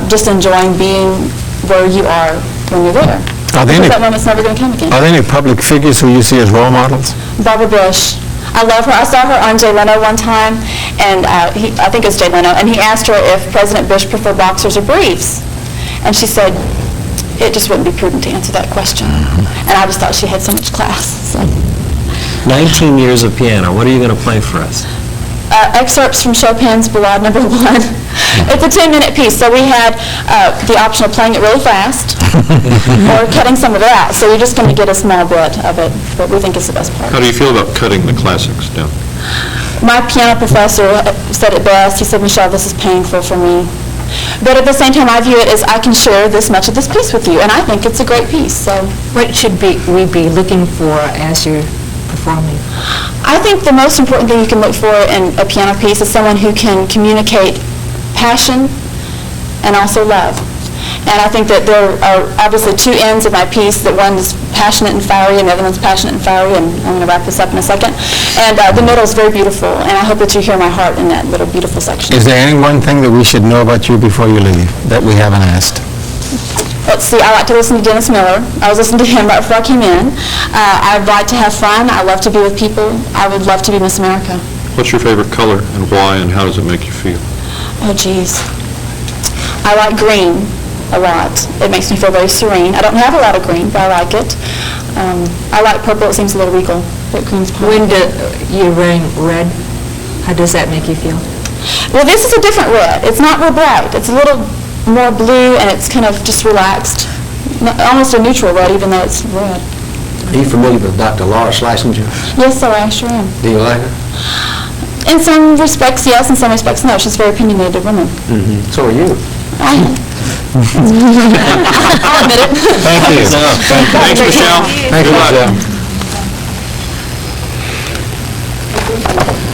Just enjoying being where you are when you're there. Because that moment's never going to come again. Are there any public figures who you see as role models? Barbara Bush. I love her. I saw her on Jay Leno one time, and I think it was Jay Leno, and he asked her if President Bush preferred boxers or briefs. And she said, it just wouldn't be prudent to answer that question. And I just thought she had so much class. So. 19 years of piano. What are you going to play for us? Excerpts from Chopin's Ballade No. 1. It's a 10-minute piece, so we had the option of playing it really fast or cutting some of that. So you're just going to get a small bit of it, but we think it's the best part. How do you feel about cutting the classics down? My piano professor said it best. He said, Michelle, this is painful for me. But at the same time, I view it as I can share this much of this piece with you, and I think it's a great piece. So, What should we be looking for as you're performing? I think the most important thing you can look for in a piano piece is someone who can communicate passion and also love. And I think that there are obviously two ends of my piece, that one's passionate and fiery and the other one's passionate and fiery, and I'm going to wrap this up in a second. And the middle is very beautiful, and I hope that you hear my heart in that little beautiful section. Is there any one thing that we should know about you before you leave that we haven't asked? Let's see, I like to listen to Dennis Miller. I was listening to him right before I came in. I like to have fun. I love to be with people. I would love to be Miss America. What's your favorite color and why, and how does it make you feel? Oh, geez. I like green a lot. It makes me feel very serene. I don't have a lot of green, but I like it. I like purple. It seems a little regal, but green's When you're wearing red, how does that make you feel? Well, this is a different red. It's not real bright. It's a little more blue, and it's kind of just relaxed. Almost a neutral red, even though it's red. Are you familiar with Dr. Laura Schlesinger? Yes, sir, I sure am. Do you like her? In some respects, yes. In some respects, no. She's a very opinionated woman. So are you. I'll admit it. Thank you. Thanks, Michelle. Thank you, Good luck. Michelle.